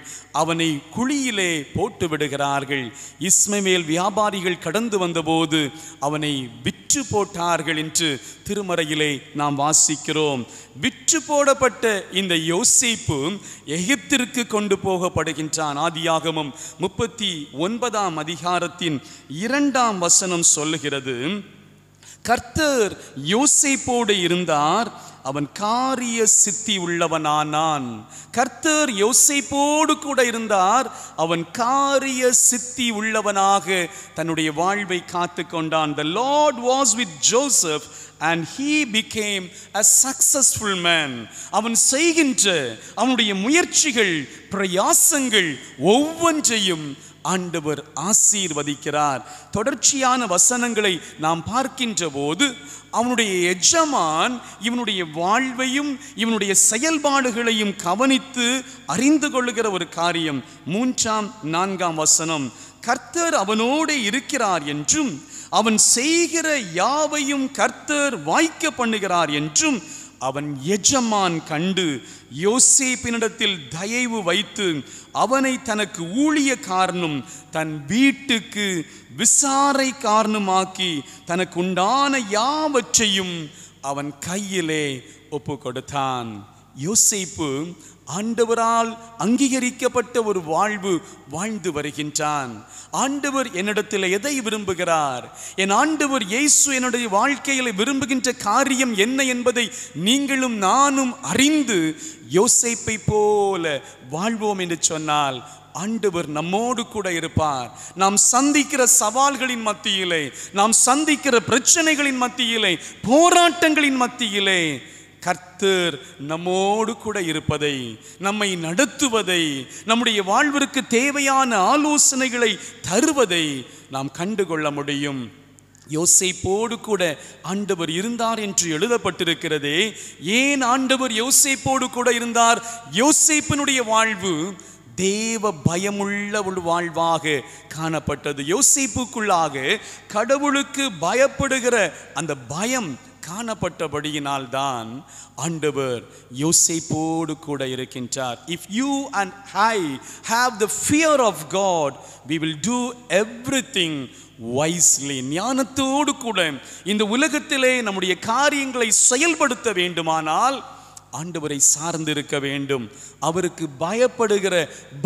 Speaker 1: அவனை குழியிலே போட்டு விடுகிறார்கள். இஸ்மவேல் வியாபாரிகள் கடந்து வந்தபோது அவனை விற்று போட்டார்கள் என்று திருமறையிலே நாம் வாசிக்கிறோம். விற்று போடப்பட்ட இந்த யோசேப்பு எகிப்திற்கு கொண்டு போகப்படுகின்றான். ஆதியாகமம் 39ஆம் அதிகாரத்தின் 2ஆம் வசனம் சொல்லுகிறது, கர்த்தர் யோசேப்போடு இருந்தார், அவன் காரிய சித்தி உள்ளவனானான். கர்த்தர் யோசேப்போடு கூட இருந்தார், அவன் காரிய சித்தி உள்ளவனாக தன்னுடைய வாழ்வை காத்து கொண்டான். The Lord was with Joseph and he became a successful man. அவன் செய்கின்ற அவனுடைய முயற்சிகள், பிரயாசங்கள் ஒவ்வொன்றையும் ஆண்டவர் ஆசீர்வதிக்கிறார். தொடர்ச்சியான வசனங்களை நாம் பார்க்கின்ற போது அவனுடைய எஜமான் இவனுடைய வாழ்வையும் இவனுடைய செயல்பாடுகளையும் கவனித்து அறிந்து கொள்ளுகிற ஒரு காரியம். 3ஆம் 4ஆம் வசனம், கர்த்தர் அவனோடு இருக்கிறார் என்றும் அவன் செய்கிற யாவையும் கர்த்தர் வாய்க்க பண்ணுகிறார் என்றும் அவன் எஜமான் கண்டு யோசேப்பினிடத்தில் தயவு வைத்து அவனை தனக்கு ஊழியக்காரனும் தன் வீட்டுக்கு விசாரைக்காரனுமாக்கி தனக்கு உண்டான யாவற்றையும் அவன் கையிலே ஒப்பு கொடுத்தான். யோசேப்பு ஆண்டவரால் அங்கீகரிக்கப்பட்ட ஒரு வாழ்வு வாழ்ந்து வருகின்றான். ஆண்டவர் என்னிடத்தில் எதை விரும்புகிறார், என் ஆண்டவர் இயேசு என்னுடைய வாழ்க்கையில் விரும்புகின்ற காரியம் என்ன என்பதை நீங்களும் நானும் அறிந்து யோசேப்பை போல வாழ்வோம் என்று சொன்னால் ஆண்டவர் நம்மோடு கூட இருப்பார். நாம் சந்திக்கிற சவால்களின் மத்தியிலே, நாம் சந்திக்கிற பிரச்சனைகளின் மத்தியிலே, போராட்டங்களின் மத்தியிலே கர்த்தர் நம்மோடு கூட இருப்பதை, நம்மை நடத்துவதை, நம்முடைய வாழ்விற்கு தேவையான ஆலோசனைகளை தருவதை நாம் கண்டுகொள்ள முடியும். யோசேப்போடு கூட ஆண்டவர் இருந்தார் என்று எழுதப்பட்டிருக்கிறதே. ஏன் ஆண்டவர் யோசேப்போடு கூட இருந்தார்? யோசேப்பினுடைய வாழ்வு தேவ பயமுள்ள ஒரு வாழ்வாக காணப்பட்டது. யோசேப்புக்குள்ளாக கடவுளுக்கு பயப்படுகிற அந்த பயம் காணப்பட்டபடியினால் தான் ஆண்டவர் யோசேப்போடு கூட இருக்கின்றார். If you and I have the fear of God, we will do everything wisely. ஞானத்தோடு கூட இந்த உலகத்திலே நம்முடைய காரியங்களை செயல்படுத்த வேண்டுமானால் ஆண்டவரை சார்ந்து இருக்க வேண்டும். அவருக்கு பயப்படுகிற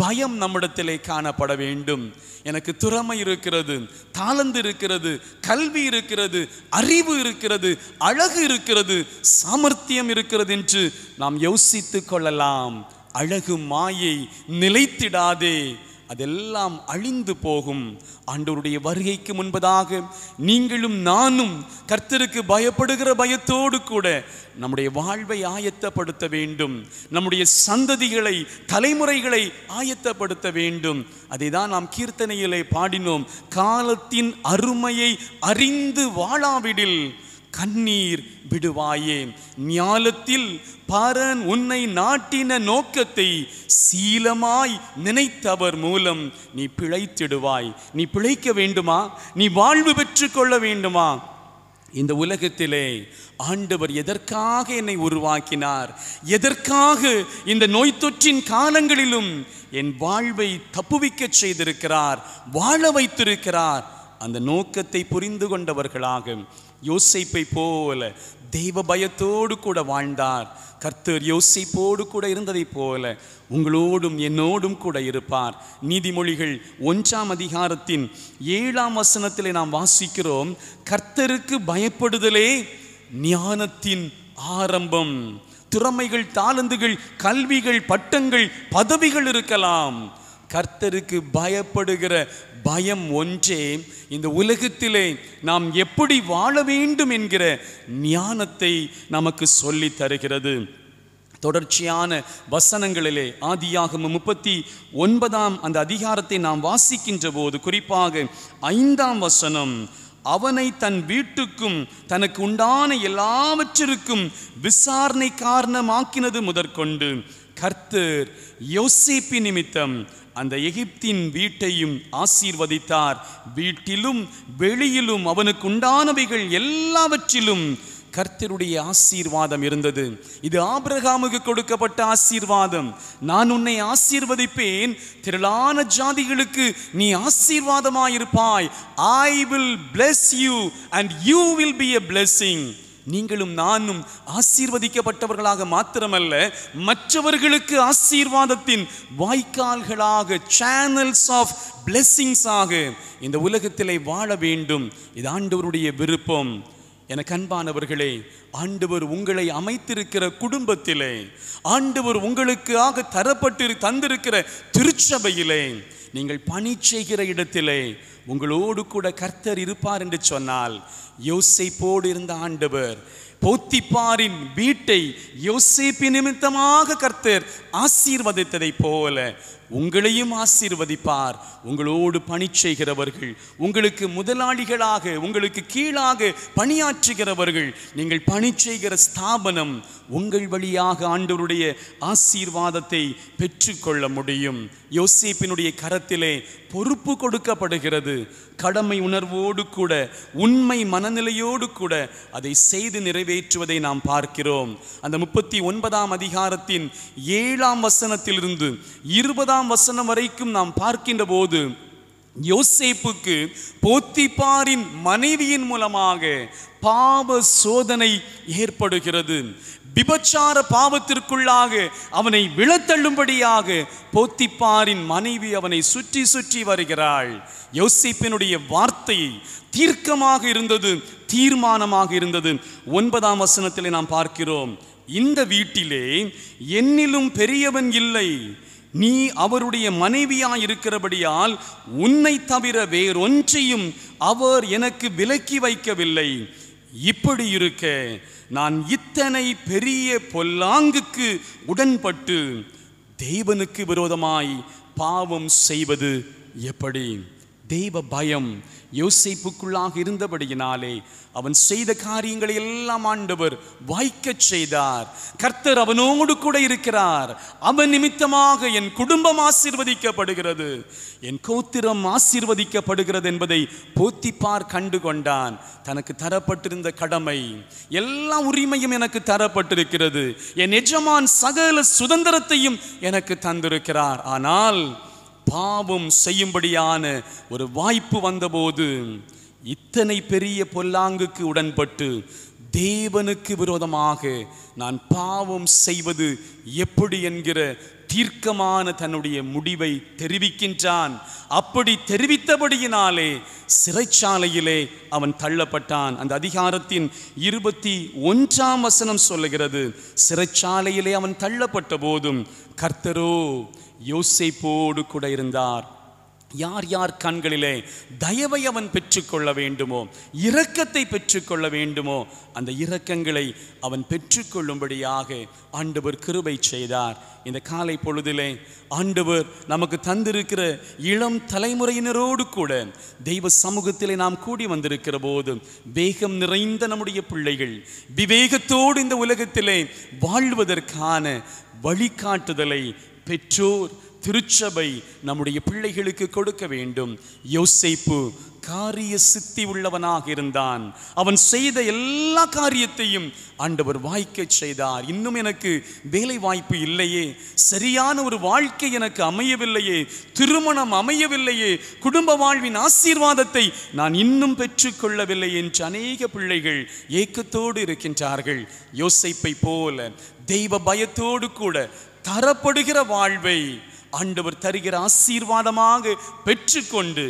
Speaker 1: பயம் நம்மிடத்திலே காணப்பட வேண்டும். எனக்கு திறமை இருக்கிறது, தாளந்து இருக்கிறது, கல்வி இருக்கிறது, அறிவு இருக்கிறது, அழகு இருக்கிறது, சாமர்த்தியம் இருக்கிறது என்று நாம் யோசித்து கொள்ளலாம். அழகு மாயை, நிலைத்திடாதே, அதெல்லாம் அழிந்து போகும். ஆண்டவருடைய வருகைக்கு முன்பதாக நீங்களும் நானும் கர்த்தருக்கு பயப்படுகிற பயத்தோடு கூட நம்முடைய வாழ்வை ஆயத்தப்படுத்த வேண்டும். நம்முடைய சந்ததிகளை, தலைமுறைகளை ஆயத்தப்படுத்த வேண்டும். அதை தான் நாம் கீர்த்தனையிலே பாடினோம். காலத்தின் அருமையை அறிந்து வாழாவிடில் கண்ணீர் விடுவாயே. ஞாலத்தில் பாரன் உன்னை நாட்டின நோக்கத்தை சீலமாய் நினைத்தவர் மூலம் நீ பிழைத்திடுவாய். நீ பிழைக்க வேண்டுமா? நீ வாழ்வு பெற்று கொள்ள வேண்டுமா? இந்த உலகத்திலே ஆண்டவர் எதற்காக என்னை உருவாக்கினார்? எதற்காக இந்த நோய் தொற்றின் காலங்களிலும் என் வாழ்வை தப்புவிக்க செய்திருக்கிறார், வாழ வைத்திருக்கிறார்? அந்த நோக்கத்தை புரிந்து கொண்டவர்களாக யோசேப்பை போல தெய்வ பயத்தோடு கூட வாழ்ந்தார். கர்த்தர் யோசேப்போடு கூட இருந்ததைப் போல உங்களோடும் என்னோடும் கூட இருப்பார். நீதிமொழிகள் 1ஆம் அதிகாரத்தின் 7ஆம் வசனத்திலே நாம் வாசிக்கிறோம், கர்த்தருக்கு பயப்படுதலே ஞானத்தின் ஆரம்பம். திறமைகள், தாளந்துகள், கல்விகள், பட்டங்கள், பதவிகள் இருக்கலாம். கர்த்தருக்கு பயப்படுகிற பயம் ஒன்றே இந்த உலகத்திலே நாம் எப்படி வாழ வேண்டும் என்கிற ஞானத்தை நமக்கு சொல்லி தருகிறது. தொடர்ச்சியான வசனங்களிலே ஆதியாகமம் 39ஆம் அந்த அதிகாரத்தை நாம் வாசிக்கின்ற போது, குறிப்பாக 5ஆம் வசனம், அவனை தன் வீட்டுக்கும் தனக்கு உண்டான எல்லாவற்றிற்கும் விசாரணை காரணமாக்கினது முதற்கொண்டு கர்த்தர் யோசேப்பு நிமித்தம் அந்த எகிப்தின் வீட்டையும் ஆசீர்வதித்தார். வீட்டிலும் வெளியிலும் அவனுக்கு உண்டானவைகள் எல்லாவற்றிலும் கர்த்தருடைய ஆசீர்வாதம் இருந்தது. இது ஆபிரகாமுக்கு கொடுக்கப்பட்ட ஆசீர்வாதம். நான் உன்னை ஆசீர்வதிப்பேன், திரளான ஜாதிகளுக்கு நீ ஆசீர்வாதமாயிருப்பாய். I will bless you and you will be a blessing. நீங்களும் நானும் ஆசீர்வதிக்கப்பட்டவர்களாக மாத்திரமல்ல, மற்றவர்களுக்கு ஆசீர்வாதத்தின் வாய்க்கால்களாக, சேனல்ஸ் ஆஃப் பிளெஸிங்ஸ் ஆக இந்த உலகத்திலே வாழ வேண்டும். இது ஆண்டவருடைய விருப்பம். எனக்கு அன்பானவர்களே, ஆண்டவர் உங்களை அமைத்திருக்கிற குடும்பத்திலே, ஆண்டவர் உங்களுக்காக தந்திருக்கிற திருச்சபையிலே, நீங்கள் பணி செய்கிற இடத்திலே உங்களோடு கூட கர்த்தர் இருப்பார் என்று சொன்னால், யோசேப்போடு இருந்த ஆண்டவர் போத்திபாரின் வீட்டை யோசேப்பு நிமித்தமாக கர்த்தர் ஆசீர்வதித்ததைப் போல உங்களையும் ஆசீர்வதிப்பார். உங்களோடு பணி செய்கிறவர்கள், உங்களுக்கு முதலாளிகளாக, உங்களுக்கு கீழாக பணியாற்றுகிறவர்கள், நீங்கள் பணி செய்கிற ஸ்தாபனம் உங்கள் வழியாக ஆண்டவருடைய ஆசீர்வாதத்தை பெற்றுக்கொள்ள முடியும். யோசேப்பினுடைய கரத்திலே பொறுப்பு கொடுக்கப்படுகிறது. கடமை உணர்வோடு கூட, உண்மை மனநிலையோடு கூட அதை செய்து நிறைவேற்றுவதை நாம் பார்க்கிறோம். அந்த 39ஆம் அதிகாரத்தின் 7ஆம் வசனத்திலிருந்து 20ஆம் வசனம் வரைக்கும் நாம் பார்க்கின்ற போது, யோசேப்புக்கு போத்திபாரின் மனைவியின் மூலமாக பாவ சோதனை ஏற்படுகிறது. விபச்சார பாவத்திற்குள்ளாக அவனை விழத்தள்ளும்படியாக போத்திபாரின் மனைவி அவனை சுற்றி சுற்றி வருகிறாள். யோசேப்பினுடைய வார்த்தை தீர்க்கமாக இருந்தது, தீர்மானமாக இருந்தது. 9ஆம் வசனத்திலே நாம் பார்க்கிறோம், இந்த வீட்டிலே என்னிலும் பெரியவன் இல்லை, நீ அவருடைய மனைவியாயிருக்கிறபடியால் உன்னை தவிர வேறொன்றையும் அவர் எனக்கு விலக்கி வைக்கவில்லை. இப்படி இருக்க நான் இத்தனை பெரிய பொல்லாங்குக்கு உடன்பட்டு தேவனுக்கு விரோதமாய் பாவம் செய்வது எப்படி? தெய்வ பயம் யோசேப்புக்குள்ளாக இருந்தபடியினாலே அவன் செய்த காரியங்களை எல்லாம் ஆண்டவர் வாய்க்கச் செய்தார். கர்த்தர் அவனோடு கூட இருக்கிறார். அவன் நிமித்தமாக என் குடும்பம் ஆசீர்வதிக்கப்படுகிறது, என் கோத்திரம் ஆசீர்வதிக்கப்படுகிறது என்பதை போத்திபார் கண்டு கொண்டான். தனக்கு தரப்பட்டிருந்த கடமை, எல்லா உரிமையும் எனக்கு தரப்பட்டிருக்கிறது, என் எஜமான் சகல சுதந்திரத்தையும் எனக்கு தந்திருக்கிறார். ஆனால் பாவம் செய்யும்படியான ஒரு வாய்ப்பு வந்தபோது இத்தனை பெரிய பொல்லாங்குக்கு உடன்பட்டு தேவனுக்கு விரோதமாக நான் பாவம் செய்வது எப்படி என்கிற தீர்க்கமான தன்னுடைய முடிவை தெரிவிக்கின்றான். அப்படி தெரிவித்தபடியினாலே சிறைச்சாலையிலே அவன் தள்ளப்பட்டான். அந்த அதிகாரத்தின் 21ஆம் வசனம் சொல்லுகிறது, சிறைச்சாலையிலே அவன் தள்ளப்பட்ட போதும் கர்த்தரோ யோசேப்போடு கூட இருந்தார். யார் யார் கண்களிலே தயவை அவன் பெற்றுக்கொள்ள வேண்டுமோ, இரக்கத்தை பெற்றுக்கொள்ள வேண்டுமோ, அந்த இரக்கங்களை அவன் பெற்றுக்கொள்ளும்படியாக ஆண்டவர் கிருபை செய்தார். இந்த காலை பொழுதிலே ஆண்டவர் நமக்கு தந்திருக்கிற இளம் தலைமுறையினரோடு கூட தெய்வ சமூகத்திலே நாம் கூடி வந்திருக்கிற போது, வேகம் நிறைந்த நம்முடைய பிள்ளைகள் விவேகத்தோடு இந்த உலகத்திலே வாழ்வதற்கான வழிகாட்டுதலை பெற்றோர், திருச்சபை நம்முடைய பிள்ளைகளுக்கு கொடுக்க வேண்டும். யோசேப்பு காரிய சித்தி உள்ளவனாக இருந்தான். அவன் செய்த எல்லா காரியத்தையும் ஆண்டவர் வாய்க்கச் செய்தார். இன்னும் எனக்கு வேலை வாய்ப்பு இல்லையே, சரியான ஒரு வாழ்க்கை எனக்கு அமையவில்லையே, திருமணம் அமையவில்லையே, குடும்ப வாழ்வின் ஆசீர்வாதத்தை நான் இன்னும் பெற்றுக்கொள்ளவில்லை என்று அநேக பிள்ளைகள் ஏக்கத்தோடு இருக்கின்றார்கள். யோசேப்பை போல தெய்வ பயத்தோடு கூட தரப்படுகிற வாழ்வை ஆண்டவர் தருகிற ஆசீர்வாதமாக பெற்றுக்கொண்டு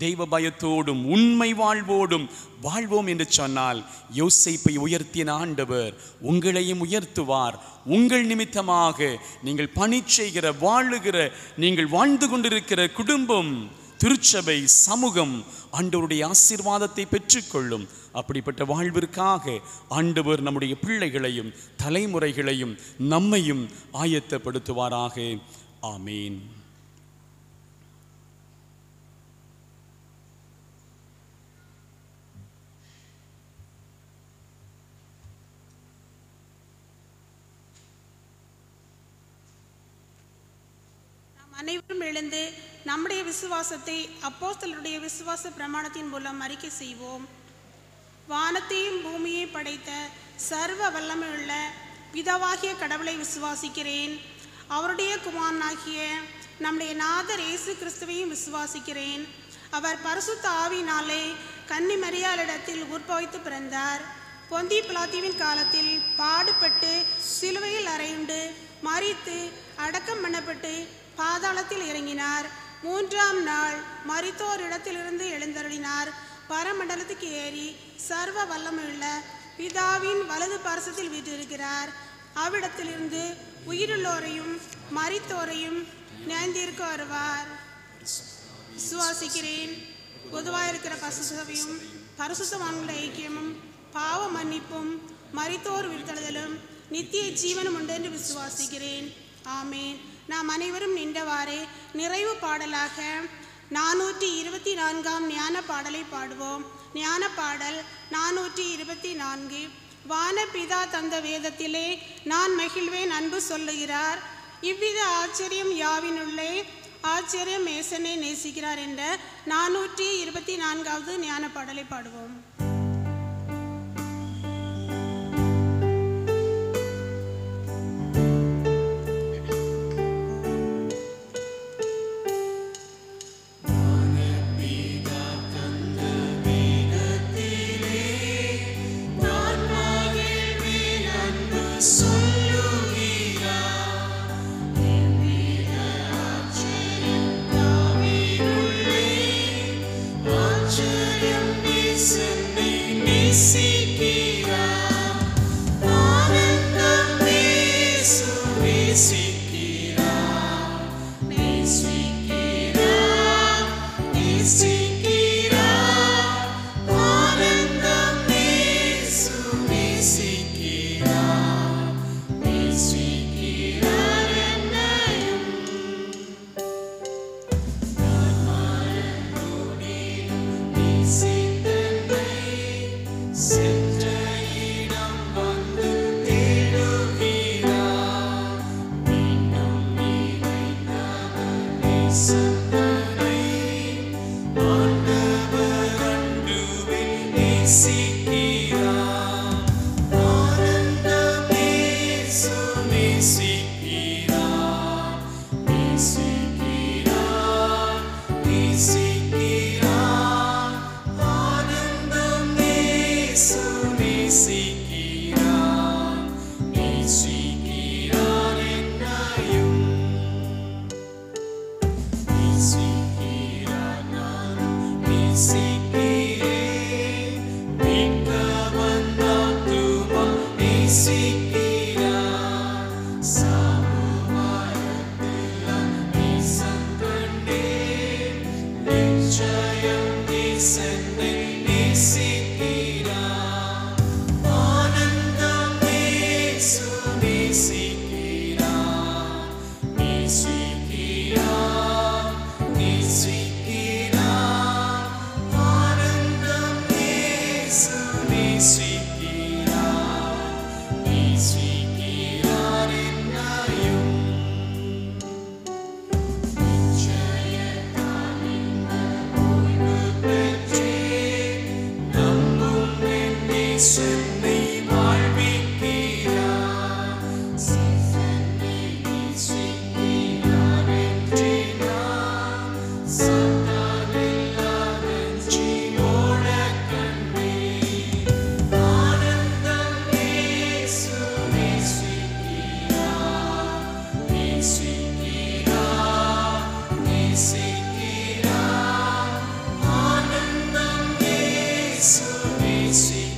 Speaker 1: தெய்வ பயத்தோடும் உண்மை வாழ்வோடும் வாழ்வோம் என்று சொன்னால், யோசேப்பை உயர்த்தின ஆண்டவர் உங்களையும் உயர்த்துவார். உங்கள் நிமித்தமாக நீங்கள் பணி செய்கிற வாழுகிற நீங்கள் வாழ்ந்து கொண்டிருக்கிற குடும்பம், திருச்சபை, சமூகம் ஆண்டவருடைய ஆசீர்வாதத்தை பெற்றுக்கொள்ளும். அப்படிப்பட்ட வாழ்விற்காக ஆண்டவர் நம்முடைய பிள்ளைகளையும் தலைமுறைகளையும் நம்மையும் ஆயத்தப்படுத்துவாராக. ஆமீன்.
Speaker 21: அனைவரும் எழுந்து நம்முடைய விசுவாசத்தை அப்போஸ்தலருடைய விசுவாச பிரமாணத்தின் மூலம் அறிக்கை செய்வோம். வானத்தையும் பூமியை படைத்த சர்வ வல்லமையுள்ள பிதாவாகிய கடவுளை விசுவாசிக்கிறேன். அவருடைய குமாரனாகிய நம்முடைய நாதர் இயேசு கிறிஸ்துவையும் விசுவாசிக்கிறேன். அவர் பரிசுத்த ஆவியினாலே கன்னி மரியாளிடத்தில் உற்பவித்து பிறந்தார். பொந்தி பிலாத்துவின் காலத்தில் பாடுபட்டு சிலுவையில் அறையுண்டு மரித்து அடக்கம் பண்ணப்பட்டு பாதாளத்தில் இறங்கினார். 3ஆம் நாள் மரித்தோர் இடத்திலிருந்து எழுந்தருளினார். பரமண்டலத்துக்கு ஏறி சர்வ வல்லமையுள்ள பிதாவின் வலது பார்சத்தில் வீற்றிருக்கிறார். அவ்விடத்திலிருந்து உயிருள்ளோரையும் மரித்தோரையும் நியாயந்தீர்க்க வருவார். விசுவாசிக்கிறேன். பொதுவாயிருக்கிற பரிசுத்தவையும் பரிசுத்தவான்களுடைய ஐக்கியமும் பாவ மன்னிப்பும் மரித்தோர் உயிர்த்தெழுதலும் நித்திய ஜீவனும் உண்டு என்று விசுவாசிக்கிறேன். ஆமேன். நாம் அனைவரும் நின்றவாறே நிறைவு பாடலாக 424ஆம் ஞான பாடலை பாடுவோம். ஞான பாடல் 424. வானபிதா தந்த வேதத்திலே நான் மகிழ்வேன் அன்பு சொல்லுகிறார். இவ்வித ஆச்சரியம் யாவினுள்ளே ஆச்சரியம் மேசனை நேசிக்கிறார் என்ற 424வது ஞான பாடலை பாடுவோம்.
Speaker 22: Jaya Nisane Nisikira
Speaker 1: Chennai வாழ்விக்கிறார். சீசனை நேசிக்கிறார் என்று நான் சத்தானில்லாத ஜீவோட கண்டேன். ஆனந்தம் இயேசு நேசிக்கிறார், நேசிக்கிறார், நேசிக்கிறார். ஆனந்தம் இயேசு நேசிக்கிறார்,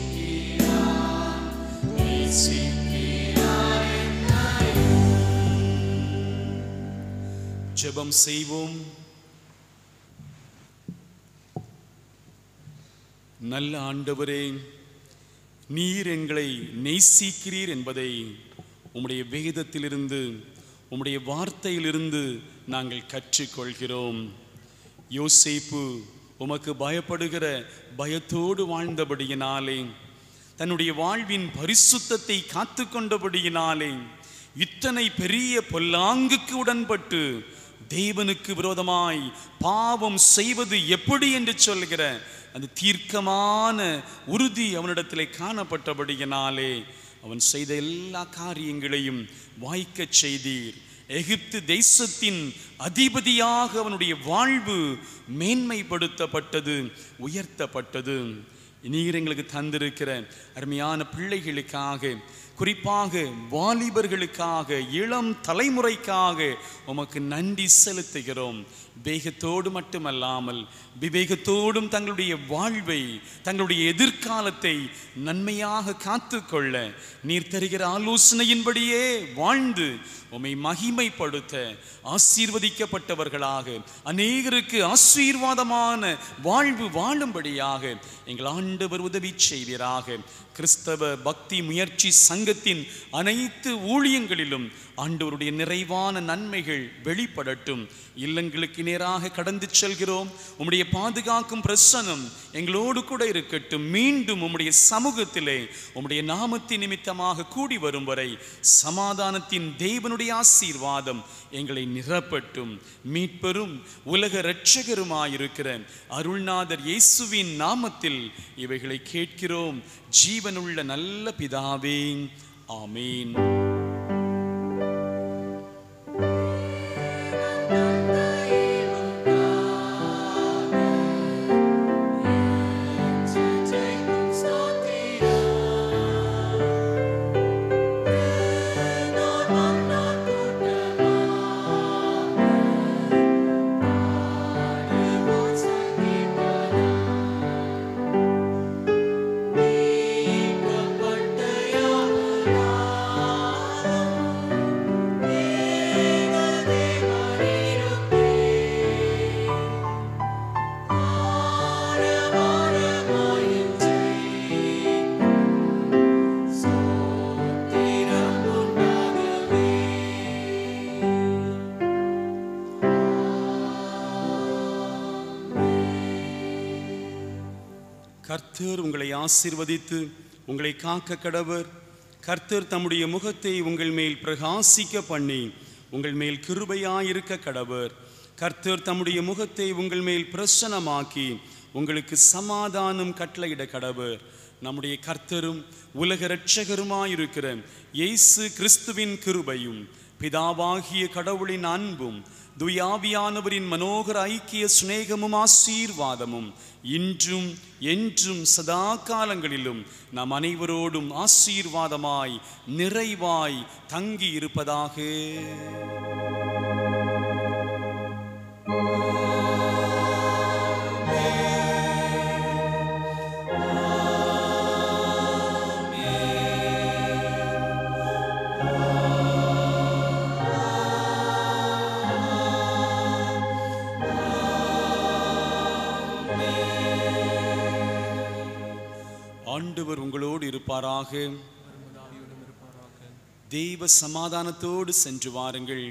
Speaker 1: நேசிக்கிறார் என்னை. ஜெபம் செய்வோம். நல்ல ஆண்டவரே, நீர் எங்களை நேசிக்கிறீர் என்பதை உம்முடைய வேதத்திலிருந்து உம்முடைய வார்த்தையிலிருந்து நாங்கள் கற்றுக்கொள்கிறோம். யோசேப்பு உமக்கு பயப்படுகிற பயத்தோடு வாழ்ந்தபடியினாலே, தன்னுடைய வாழ்வின் பரிசுத்தத்தை காத்து கொண்டபடியினாலே, இத்தனை பெரிய பொல்லாங்குக்கு உடன்பட்டு தேவனுக்கு விரோதமாய் பாவம் செய்வது எப்படி என்று சொல்கிற அந்த தீர்க்கமான உறுதி அவனிடத்திலே காணப்பட்டபடியினாலே அவன் செய்த எல்லா காரியங்களையும் வாய்க்கச் செய்தீர். எகிப்து தேசத்தின் அதிபதியாக அவனுடைய வாழ்வு மேன்மைப்படுத்தப்பட்டது, உயர்த்தப்பட்டது. நீர் எங்களுக்கு தந்திருக்கிற அருமையான பிள்ளைகளுக்காக, குறிப்பாக வாலிபர்களுக்காக, இளம் தலைமுறைக்காக உமக்கு நன்றி செலுத்துகிறோம். வேகத்தோடு மட்டுமல்லாமல் விவேகத்தோடும் தங்களுடைய வாழ்வை, தங்களுடைய எதிர்காலத்தை நன்மையாக காத்துக்கொள்ள நீர் தருகிற ஆலோசனையின்படியே வாழ்ந்து உம்மை மகிமைப்படுத்த ஆசீர்வதிக்கப்பட்டவர்களாக, அநேகருக்கு ஆசீர்வாதமான வாழ்வு வாழும்படியாக எங்கள் ஆண்டவர் உதவி செய்வீராக. கிறிஸ்தவ பக்தி முயற்சி சங்கத்தின் அனைத்து ஊழியங்களிலும் ஆண்டவருடைய நிறைவான நன்மைகள் வெளிப்படட்டும். இல்லங்களுக்கு நேராக கடந்து செல்கிறோம். உம்முடைய பாதுகாக்கும் பிரசன்னம் எங்களோடு கூட இருக்கட்டும். மீண்டும் உம்முடைய சமூகத்திலே உம்முடைய நாமத்தின் நிமித்தமாக கூடி வரும் வரை சமாதானத்தின் தேவனுடைய ஆசீர்வாதம் எங்களை நிரப்பட்டும். மீட்பெரும் உலக இரட்சகருமாயிருக்கிற அருள்நாதர் இயேசுவின் நாமத்தில் இவைகளை கேட்கிறோம் ஜீவனுள்ள நல்ல பிதாவே, ஆமீன். கர்த்தர் உங்களை ஆசீர்வதித்து உங்களை காக்க கடவர். கர்த்தர் தம்முடைய முகத்தை உங்கள் மேல் பிரகாசிக்க பண்ணி உங்கள் மேல் கிருபையாயிருக்க கடவர். கர்த்தர் தம்முடைய முகத்தை உங்கள் மேல் பிரசன்னமாக்கி உங்களுக்கு சமாதானம் கட்டளையிட கடவர். நம்முடைய கர்த்தரும் உலக இரட்சகருமாயிருக்கிற இயேசு கிறிஸ்துவின் கிருபையும் பிதாவாகிய கடவுளின் அன்பும் துயாவியானவரின் மனோகர ஐக்கிய சிநேகமும் ஆசீர்வாதமும் இன்றும் என்றும் சதா காலங்களிலும் நாம் அனைவரோடும் ஆசீர்வாதமாய் நிறைவாய் தங்கி இருப்பதாக. ஆண்டவர் உங்களோடு இருப்பாராக. தெய்வ சமாதானத்தோடு சென்று வாருங்கள்.